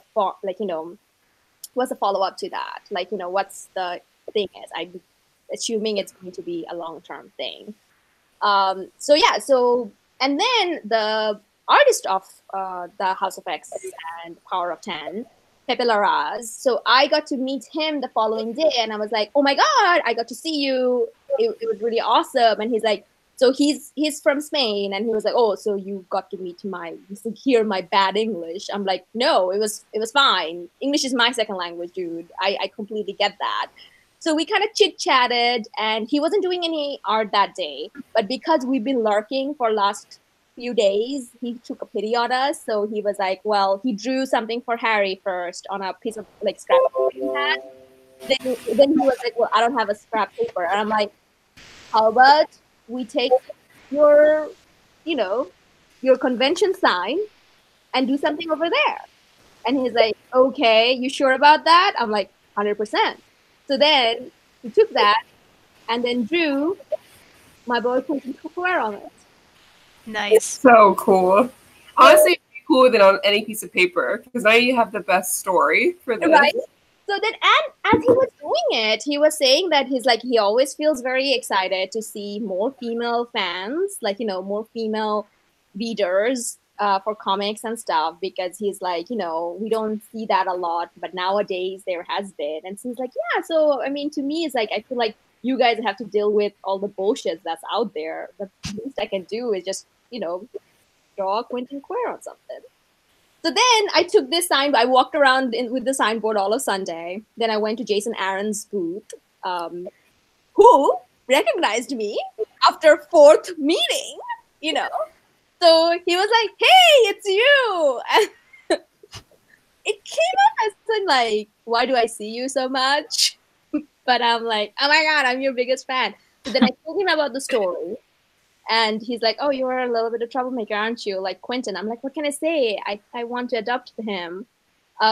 what's the follow-up to that? Like, you know, what's the thing is. I'm assuming it's going to be a long-term thing. So yeah, and then the artist of the House of X and Power of 10, Pepe Larraz. So I got to meet him the following day, and I was like, oh my God, I got to see you. It was really awesome. And he's like, so he's from Spain, and he was like, oh, so you got to hear my bad English. I'm like, no, it was fine. English is my second language, dude. I completely get that. So we kind of chit-chatted, and he wasn't doing any art that day. But because we've been lurking for last few days, he took a pity on us. So he was like, well, he drew something for Harry first on a piece of like scrap paper he had. Then he was like, well, I don't have a scrap paper. And I'm like, how about we take your, you know, your convention sign and do something over there? And he's like, okay, you sure about that? I'm like, 100%. So then he took that and then drew my boy Quentin Cooper on it. Nice. So cool. Honestly, it'd be cooler than on any piece of paper because now you have the best story for this. Right. So then, and as he was doing it, he was saying that he always feels very excited to see more female fans, like, you know, more female readers for comics and stuff, because he's like, you know, we don't see that a lot, but nowadays there has been. And so he's like, yeah, so, I mean, to me, it's like, I feel like you guys have to deal with all the bullshit that's out there. The least I can do is just, you know, draw Quentin Quire on something. So then I took this sign. I walked around with the signboard all of Sunday. Then I went to Jason Aaron's booth, who recognized me after fourth meeting, you know. So he was like, hey, it's you. And it came up as like, why do I see you so much? But I'm like, oh my God, I'm your biggest fan. So then I told him about the story. And he's like, oh, you're a little bit of troublemaker, aren't you? Like Quentin. I'm like, what can I say? I want to adopt him.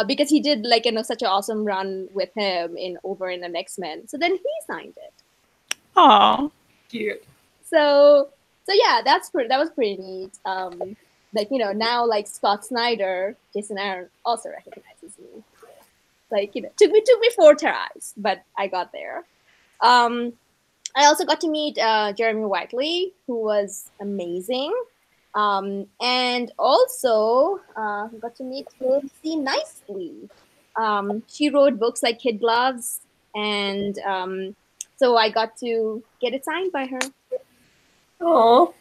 Because he did like, you know, such an awesome run with him over in the X-Men. So then he signed it. Oh, cute. So yeah, that was pretty neat. Like, you know, now like Scott Snyder, Jason Aaron also recognizes me. Like, you know, took me 4 tries, but I got there. I also got to meet Jeremy Whiteley, who was amazing. And also got to meet Lucy Nicely. She wrote books like Kid Gloves and So I got to get it signed by her. Oh,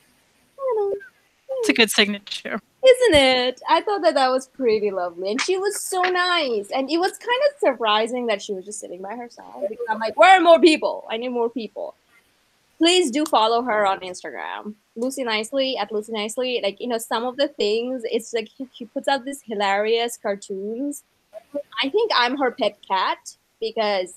It's a good signature. Isn't it? I thought that was pretty lovely. And she was so nice. And it was kind of surprising that she was just sitting by herself. Because I'm like, where are more people? I need more people. Please do follow her on Instagram. Lucy Nicely, at Lucy Nicely. Like, some of the things, it's like she puts out these hilarious cartoons. I think I'm her pet cat because,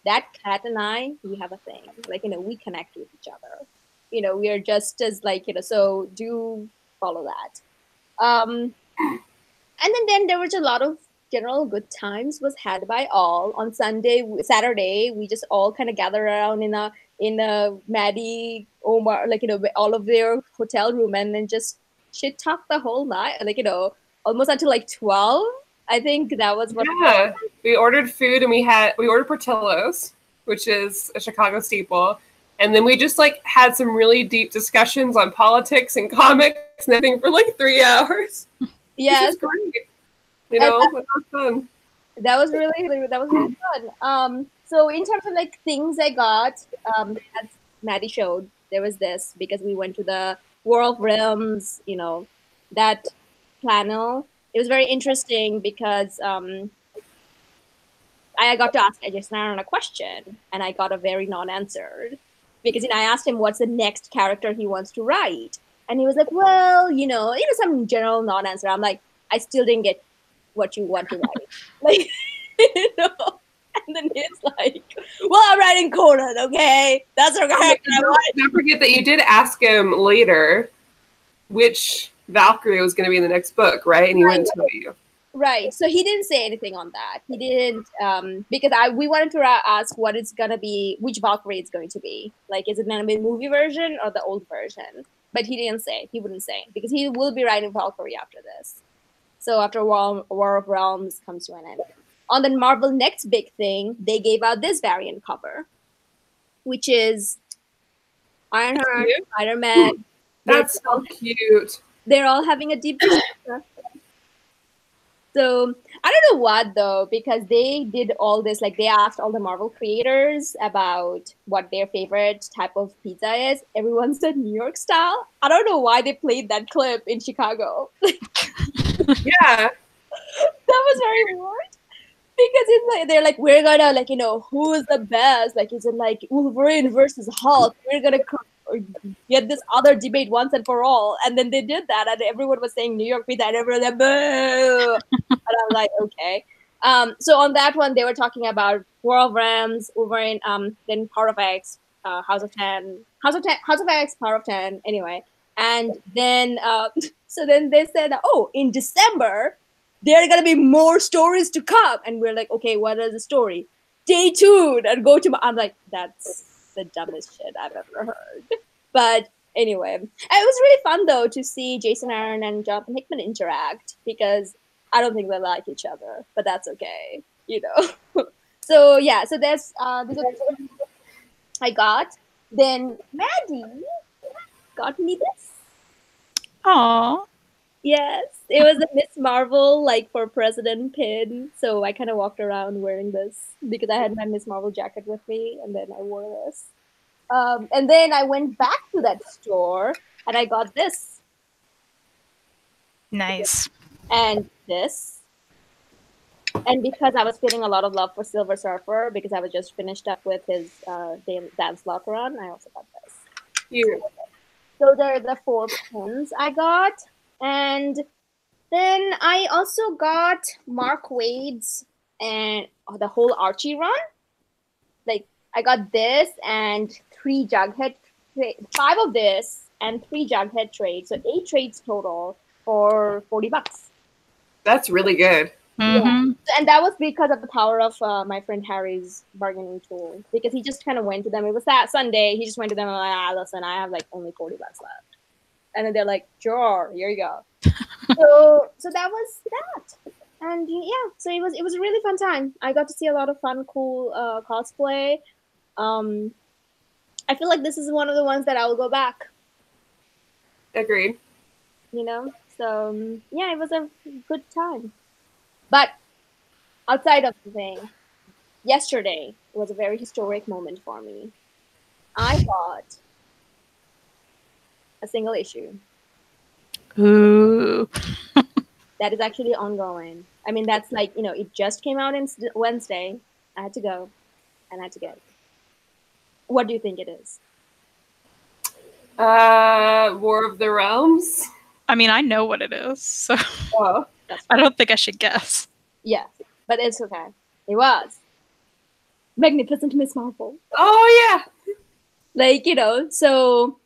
that cat and I, we have a thing. Like, we connect with each other. We are just as like, so do follow that. And then there was a lot of general good times was had by all. On Saturday, we just all kind of gathered around in a Maddie, Omar, like, all of their hotel room and then just shit talk the whole night, like, almost until like 12. I think that was what. Yeah, we ordered food and we ordered Portillo's, which is a Chicago staple. And then we just like had some really deep discussions on politics and comics and everything for like 3 hours. Yes, great. That was fun. That was really fun. So in terms of like things I got, as Maddie showed, there was this because we went to the War of Realms, that panel. It was very interesting because I got to ask Ajay Snaran a question and I got a very non-answered. Because I asked him what's the next character he wants to write. And he was like, well, some general non-answer. I'm like, I still didn't get what you want to write. Like, And then he's like, well, I'm writing Conan, okay? That's our character. Don't forget that you did ask him later which Valkyrie was going to be in the next book, right? And he wouldn't tell you. Right. So he didn't say anything on that. He didn't, because we wanted to ask what it's going to be, which Valkyrie it's going to be. Like, is it going to be the movie version or the old version? But he didn't say. He wouldn't say. Because he will be writing Valkyrie after this. So after War of Realms comes to an end. On the Marvel next big thing, they gave out this variant cover, which is Ironheart, Spider-Man. That's so cute. They're all having a deep discussion. So I don't know what though, because they did all this, like they asked all the Marvel creators about what their favorite type of pizza is. Everyone said New York style. I don't know why they played that clip in Chicago. Yeah. That was very weird. Because it's like they're like, we're gonna like, who is the best? Like, is it like Wolverine versus Hulk? We're gonna get this other debate once and for all. And then they did that, and everyone was saying New York pizza, and everyone was like, boo. And I'm like, okay. So on that one, they were talking about War of Realms, Wolverine, then Power of X, House of X, Power of 10. Anyway, and then so then they said, oh, in December there are gonna be more stories to come, and we're like, okay, what is the story? Stay tuned and go to. I'm like, that's the dumbest shit I've ever heard. But anyway, it was really fun though to see Jason Aaron and Jonathan Hickman interact, because I don't think they like each other, but that's okay, So yeah, so there's I got. Then Maddie got me this. Aww. Yes, it was a Miss Marvel, like for President pin. So I kind of walked around wearing this because I had my Miss Marvel jacket with me, and then I wore this. And then I went back to that store and I got this. Nice. And this. And because I was feeling a lot of love for Silver Surfer, because I was just finished up with his Dance Lock run, I also got this. Yeah. So they're the 4 pins I got. And then I also got Mark Waid's and the whole Archie run. Like, I got this and 3 Jughead, 5 of this and 3 Jughead trades. So 8 trades total for $40. That's really good. Mm-hmm. Yeah. And that was because of the power of my friend Harry's bargaining tool. Because he just kind of went to them. It was that Sunday. He just went to them and like, listen, I have like only $40 left. And then they're like, sure, here you go. so that was that. And yeah, so it was a really fun time. I got to see a lot of fun, cool cosplay. I feel like this is one of the ones that I will go back. Agreed. So yeah, it was a good time. But outside of the thing, yesterday was a very historic moment for me. I bought a single issue. Ooh. That is actually ongoing. I mean, that's like, it just came out on Wednesday. I had to go and I had to get it. What do you think it is? War of the Realms. I mean, I know what it is, so Oh. I don't think I should guess. Yeah, but it's okay. It was Magnificent Miss Marvel. Oh, yeah. Like, so,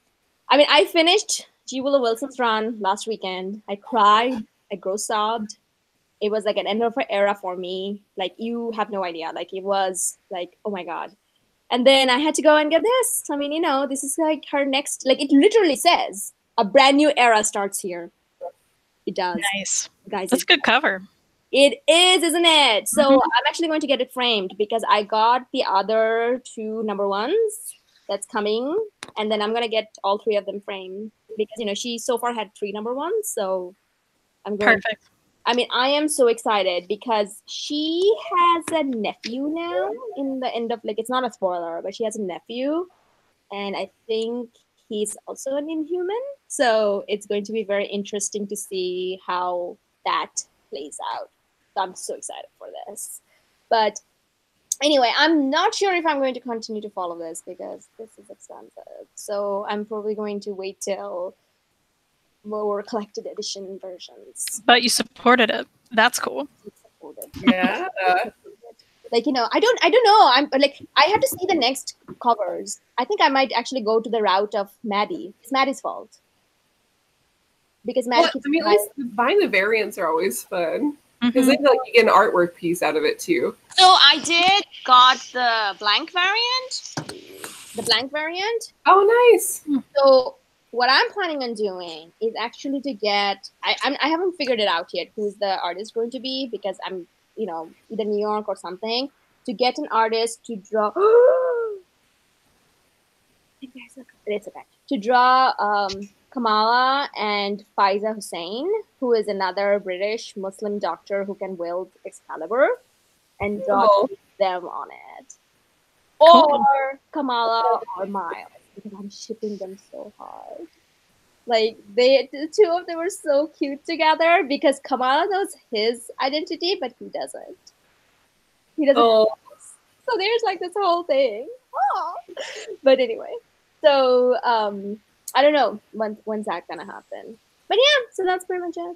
I mean, I finished G. Willow Wilson's run last weekend. I cried. I gross-sobbed. It was like an end of an era for me. Like, you have no idea. Like, it was like, oh my God. And then I had to go and get this. I mean, this is like her next, like, it literally says a brand new era starts here. It does. Nice. Guys, That's a good cover. It is, isn't it? So I'm actually going to get it framed because I got the other 2 number 1s that's coming. And then I'm going to get all 3 of them framed because, she so far had 3 number 1s. So I'm going. Perfect. I mean, I am so excited because she has a nephew now in the end of, like, it's not a spoiler, but she has a nephew. And I think he's also an Inhuman. So it's going to be very interesting to see how that plays out. So I'm so excited for this. But anyway, I'm not sure if I'm going to continue to follow this because this is expensive. So I'm probably going to wait till lower collected edition versions. But you supported it. That's cool. Yeah. Like, I don't know. I'm like, I have to see the next covers. I think I might actually go to the route of Maddie. It's Maddie's fault. Because Maddie Well, I mean, at least buying the variants are always fun. Because then you get an artwork piece out of it too. So I got the blank variant. The blank variant. Oh, nice. So what I'm planning on doing is actually to get. I haven't figured it out yet who's the artist going to be because I'm either New York or something to get an artist to draw. It's okay. To draw Kamala and Faiza Hussein, who is another British Muslim doctor who can wield Excalibur, and draw them on it. Or Kamala or Miles, because I'm shipping them so hard. Like, the 2 of them are so cute together because Kamala knows his identity, but he doesn't. He doesn't. Oh. So there's like this whole thing. Oh. But anyway, so I don't know when's that gonna happen. But yeah, so that's pretty much it.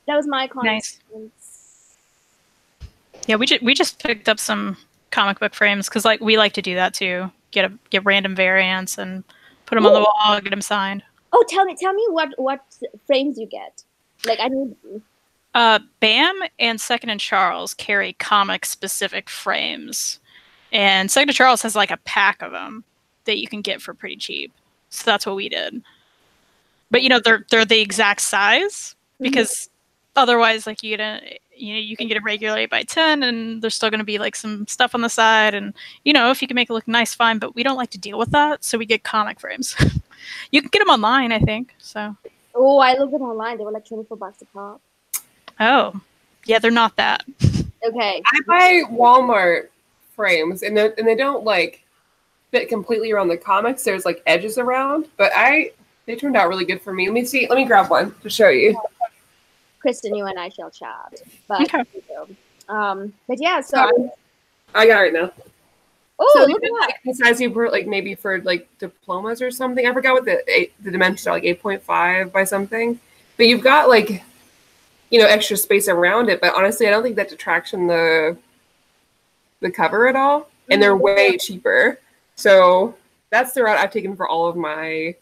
That was my comments. Nice. Yeah, we just picked up some comic book frames because we like to do that too. Get random variants and put them on the wall, get them signed. Oh, tell me what frames you get. Like, I need. BAM and Second and Charles carry comic specific frames, and Second and Charles has like a pack of them that you can get for pretty cheap. So that's what we did. But they're the exact size because otherwise, like, you can get a regular 8x10 and there's still going to be like some stuff on the side, and if you can make it look nice, fine. But we don't like to deal with that, so we get comic frames. You can get them online, I think. So. Oh, I looked them online. They were like $24 a pop. Oh, yeah, they're not that. Okay. I buy Walmart frames, and they don't like fit completely around the comics. There's like edges around, but they turned out really good for me. Let me see. Let me grab one to show you. Kristan, you and I shall chat. But okay. But yeah, so I got it right now. Oh, so look at that. The size you put, like, maybe for like diplomas or something. I forgot what the dimensions are, like 8.5 by something. But you've got like, extra space around it. But honestly, I don't think that detracts from the cover at all. And they're way cheaper. So that's the route I've taken for all of my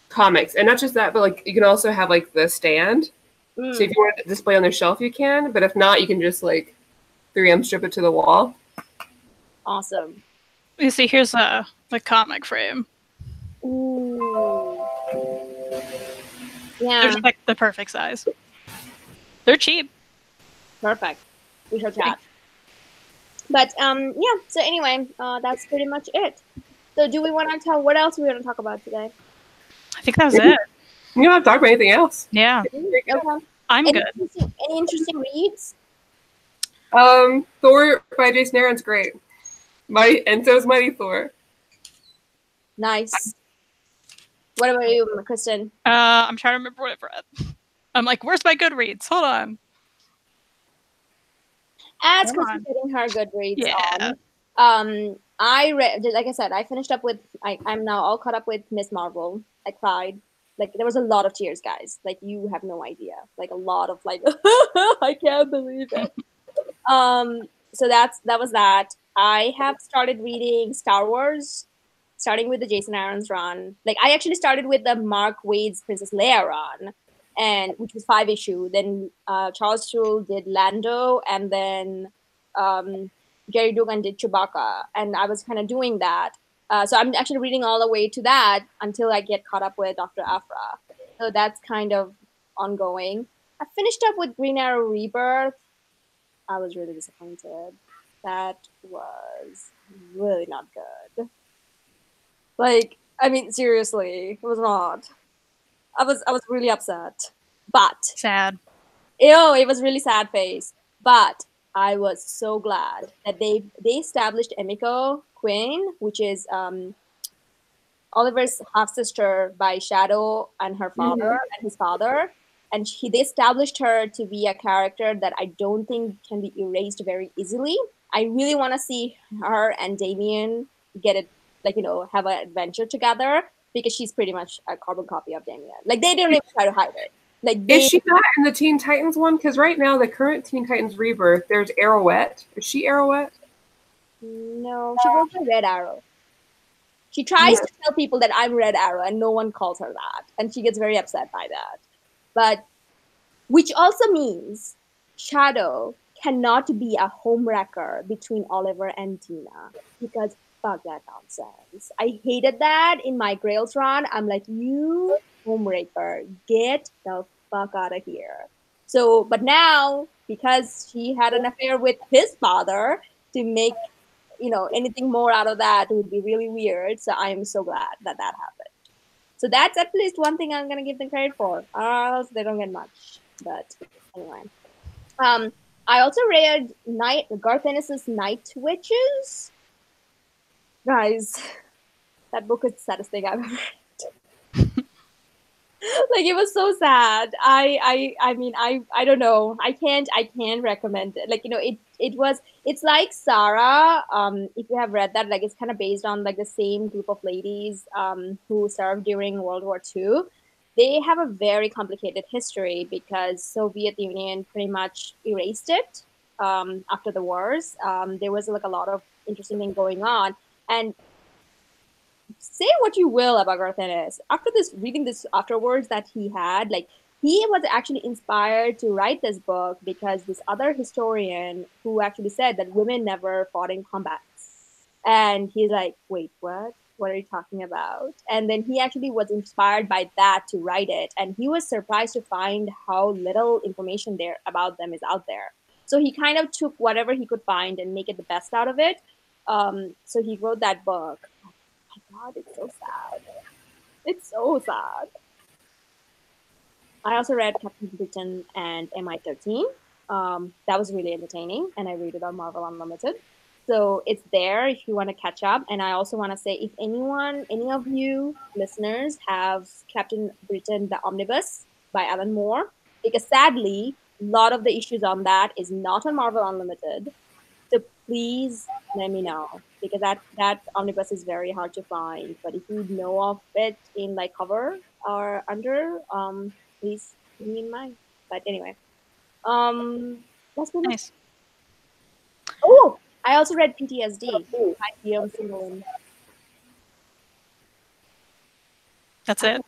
comics. And not just that, but like you can also have like the stand. So if you want to display on their shelf, you can. But if not, you can just like 3M strip it to the wall. Awesome. You see, here's the comic frame. Ooh. Yeah. They're like the perfect size. They're cheap. Perfect. We shall chat. But yeah, so anyway, that's pretty much it. So do we want to tell what else we want to talk about today? I think that was it. You don't have to talk about anything else. Yeah. Okay. I'm good. Any interesting reads? Thor by Jason Aaron's great. And so is Mighty Thor. Nice. What about you, Kristan? I'm trying to remember what I've read. I'm like, where's my Goodreads? Hold on. As Kristan's getting her Goodreads Yeah. on, I read, like I said, I finished up with, I'm now all caught up with Miss Marvel. I cried. Like, there was a lot of tears, guys. Like, you have no idea. Like, a lot of, like, I can't believe it. So that was that. I have started reading Star Wars, starting with the Jason Aaron's run. Like, I actually started with the Mark Waid's Princess Leia run, and which was 5 issue. Then Charles Soule did Lando, and then Gary Dugan did Chewbacca, and I was kind of doing that. So I'm actually reading all the way to that until I get caught up with Dr. Aphra. So that's kind of ongoing. I finished up with Green Arrow Rebirth. I was really disappointed. That was really not good. Like, I mean, seriously, it was not. I was really upset. But sad. Ew, it was really sad face. But I was so glad that they established Emiko Quinn, which is Oliver's half sister by Shadow and her father and his father. And they established her to be a character that I don't think can be erased very easily. I really want to see her and Damien get it, like, have an adventure together, because she's pretty much a carbon copy of Damien. Like, they don't even try to hide it. Like, is she not in the Teen Titans one? Because right now, the current Teen Titans Rebirth, there's Arrowette. Is she Arrowette? No, she goes by Red Arrow. She tries to tell people that I'm Red Arrow, and no one calls her that. And she gets very upset by that. But, which also means Shadow cannot be a homewrecker between Oliver and Tina, because fuck that nonsense. I hated that in my Grails run. I'm like, you homewrecker, get the fuck out of here. So, but now, because she had an affair with his father, to make, anything more out of that would be really weird. So I am so glad that happened. So that's at least one thing I'm gonna give them credit for. Else they don't get much. But anyway, I also read Garth Ennis's Night Witches. Guys, that book is the saddest thing I've ever read. Like, it was so sad. I mean, I don't know. I can't recommend it. Like, it's like Sarah. If you have read that, like, it's kind of based on like the same group of ladies who served during World War II. They have a very complicated history because Soviet Union pretty much erased it after the wars. There was like a lot of interesting things going on. And say what you will about Garth Ennis, after reading this afterwards that he had, like, he was actually inspired to write this book because this other historian who actually said that women never fought in combat. And he's like, wait, what? What are you talking about? And then he actually was inspired by that to write it. And he was surprised to find how little information there about them is out there. So he kind of took whatever he could find and make it the best out of it. So he wrote that book. Oh my God, it's so sad. It's so sad. I also read Captain Britain and MI13. That was really entertaining, and I read it on Marvel Unlimited. So it's there if you want to catch up. And I also want to say, if any of you listeners have Captain Britain, the Omnibus by Alan Moore, because sadly, a lot of the issues on that is not on Marvel Unlimited. So please let me know, because that omnibus is very hard to find. But if you know of it in like cover or under, please keep me in mind. But anyway, that's pretty Nice. Oh, I also read PTSD by Guillaume Singelin. That's it.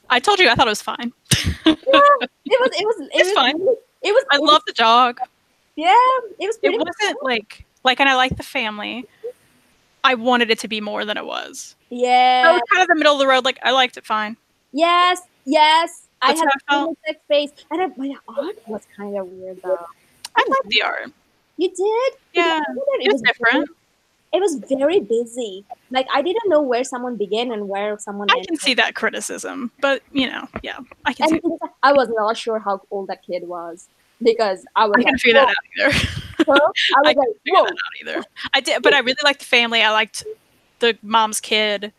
I told you I thought it was fine. Yeah, it was fine. I love the dog. Yeah, it was. It wasn't like, and I like the family. I wanted it to be more than it was. Yeah, I was kind of the middle of the road. Like, I liked it fine. Yes. I That's had how I the same face, and my art was kind of weird though. I liked the art. You did? Yeah, it was different. It was very busy. Like, I didn't know where someone began and where someone ended. I can see that criticism, but yeah, I can see. I was not sure how old that kid was. because I was I couldn't figure that out either. Huh? I was I like, couldn't figure whoa. that out either. I did, but I really liked the family. I liked the mom's kid.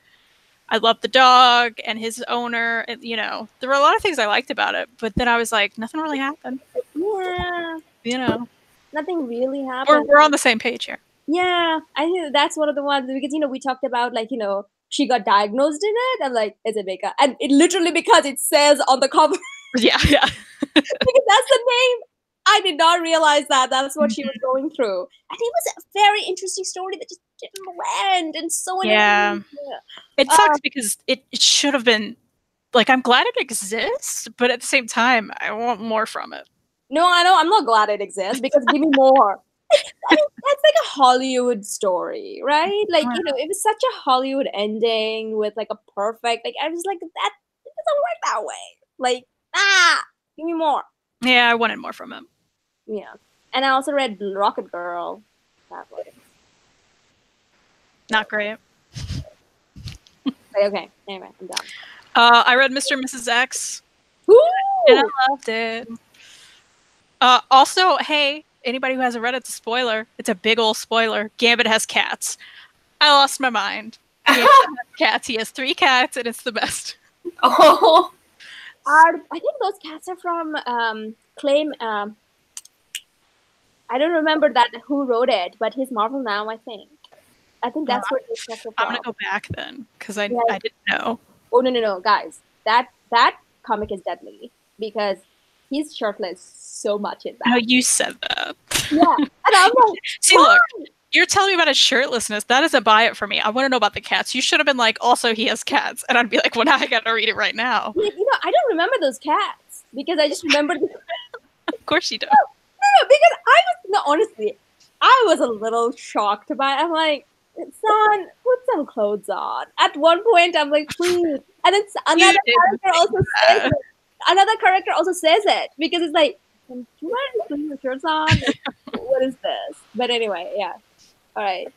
I loved the dog and his owner. And, you know, there were a lot of things I liked about it, but then I was like, nothing really happened. Yeah, You know, nothing really happened. we're on the same page here. Yeah, I think that's one of the ones because we talked about like she got diagnosed in it. I'm like, it's a Becca, and it literally because it says on the cover Yeah. because that's the name. I did not realize that that's what she was going through, and it was a very interesting story that just didn't land, and so Yeah. annoying. It sucks because it should have been like, I'm glad it exists, but at the same time, I want more from it. No, I know. I'm not glad it exists because give me more. I mean, that's like a Hollywood story, right? Like, it was such a Hollywood ending with like a perfect, like, I was like, that it doesn't work that way. Like, give me more. Yeah, I wanted more from him. Yeah. And I also read Rocket Girl. That was Not great. okay. Anyway, I'm done. I read Mr. and Mrs. X. Woo! And I loved it. Also, hey, anybody who hasn't read it's a spoiler. It's a big old spoiler. Gambit has cats. I lost my mind. Gambit has cats. He has 3 cats, and it's the best. Oh, I think those cats are from Claim. I don't remember that who wrote it, but he's Marvel now. I think that's where those cats are from. I'm gonna go back then because I didn't know. Oh no, guys! That comic is deadly because he's shirtless so much in that. Oh, you said that. Yeah, and I'm like, see, look, you're telling me about his shirtlessness. That doesn't buy it for me. I want to know about the cats. You should have been like, also he has cats, and I'd be like, well, now I gotta read it right now. I don't remember those cats because I just remember. Of course you don't. No, because honestly, I was a little shocked by it. I'm like, son, put some clothes on. At one point, I'm like, please. And then another character also says it because it's like, do you mind putting your shirts on? Like, what is this? But anyway, yeah. All right.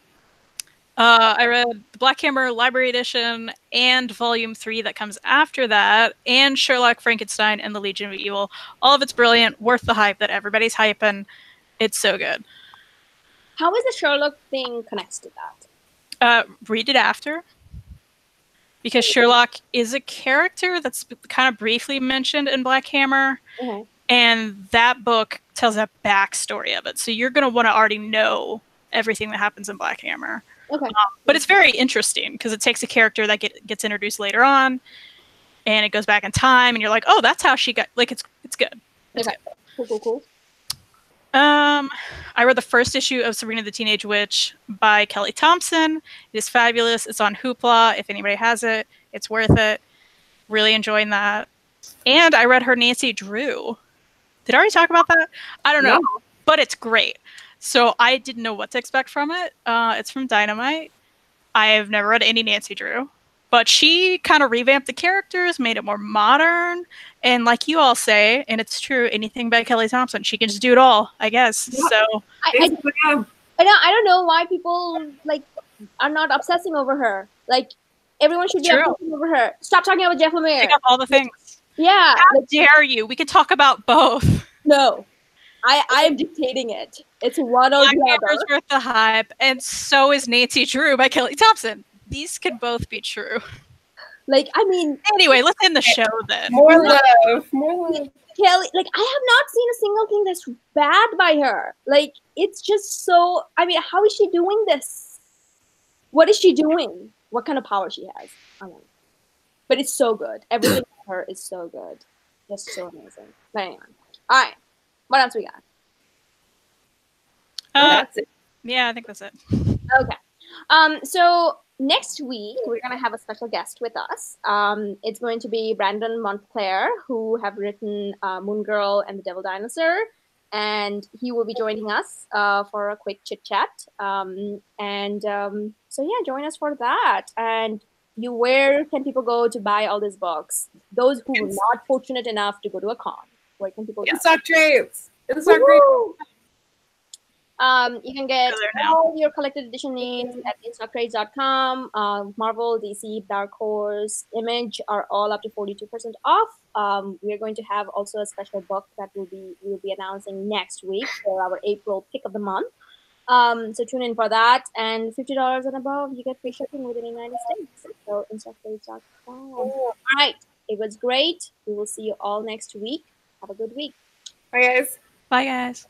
I read the Black Hammer Library Edition and Volume 3 that comes after that, and Sherlock, Frankenstein, and the Legion of Evil. All of it's brilliant, worth the hype that everybody's hyping. It's so good. How is the Sherlock thing connects to that? Read it after. Because Sherlock is a character that's kind of briefly mentioned in Black Hammer. Okay. And that book tells a backstory of it. So you're going to want to already know everything that happens in Black Hammer. Okay. But it's very interesting because it takes a character that gets introduced later on, and it goes back in time, and you're like, oh, that's how she got. Like, it's good. It's okay. good. Cool. I read the first issue of Sabrina the Teenage Witch by Kelly Thompson. It is fabulous. It's on Hoopla. If anybody has it, it's worth it. Really enjoying that. And I read her Nancy Drew. Did I already talk about that? I don't know, but it's great. So I didn't know what to expect from it. It's from Dynamite. I've never read any Nancy Drew, but she kind of revamped the characters, made it more modern, and like you all say, and it's true, anything by Kelly Thompson, she can just do it all, I guess. Yeah. So I don't know why people like are not obsessing over her. Like everyone should be obsessing over her. Stop talking about Jeff Lemire. Pick up all the things. Yeah. How dare you? We could talk about both. No. I am dictating it. It's one or the other. Hammer's worth the hype, and so is Nancy Drew by Kelly Thompson. These could both be true. Like, I mean... Anyway, let's end the show then. More love. Kelly, like, I have not seen a single thing that's bad by her. Like, it's just so... I mean, how is she doing this? What is she doing? What kind of power she has? I don't know. But it's so good. Everything about her is so good. Just so amazing. But anyway. All right. What else we got? That's it. Yeah, I think that's it. Okay. So next week we're gonna have a special guest with us. It's going to be Brandon Montclair, who have written Moon Girl and the Devil Dinosaur, and he will be joining us for a quick chit chat. So yeah, join us for that. And where can people go to buy all these books? Those who are not fortunate enough to go to a con. Where can people go? In stock trades. In stock trades. You can get Go there now. all your collected edition needs at instocktrades.com. Marvel, DC, Dark Horse, Image are all up to 42% off. We're going to have also a special book that we'll be announcing next week for our April pick of the month. So tune in for that. And $50 and above, you get free shipping within the United States. So instocktrades.com. All right. It was great. We will see you all next week. Have a good week. Bye, guys. Bye, guys.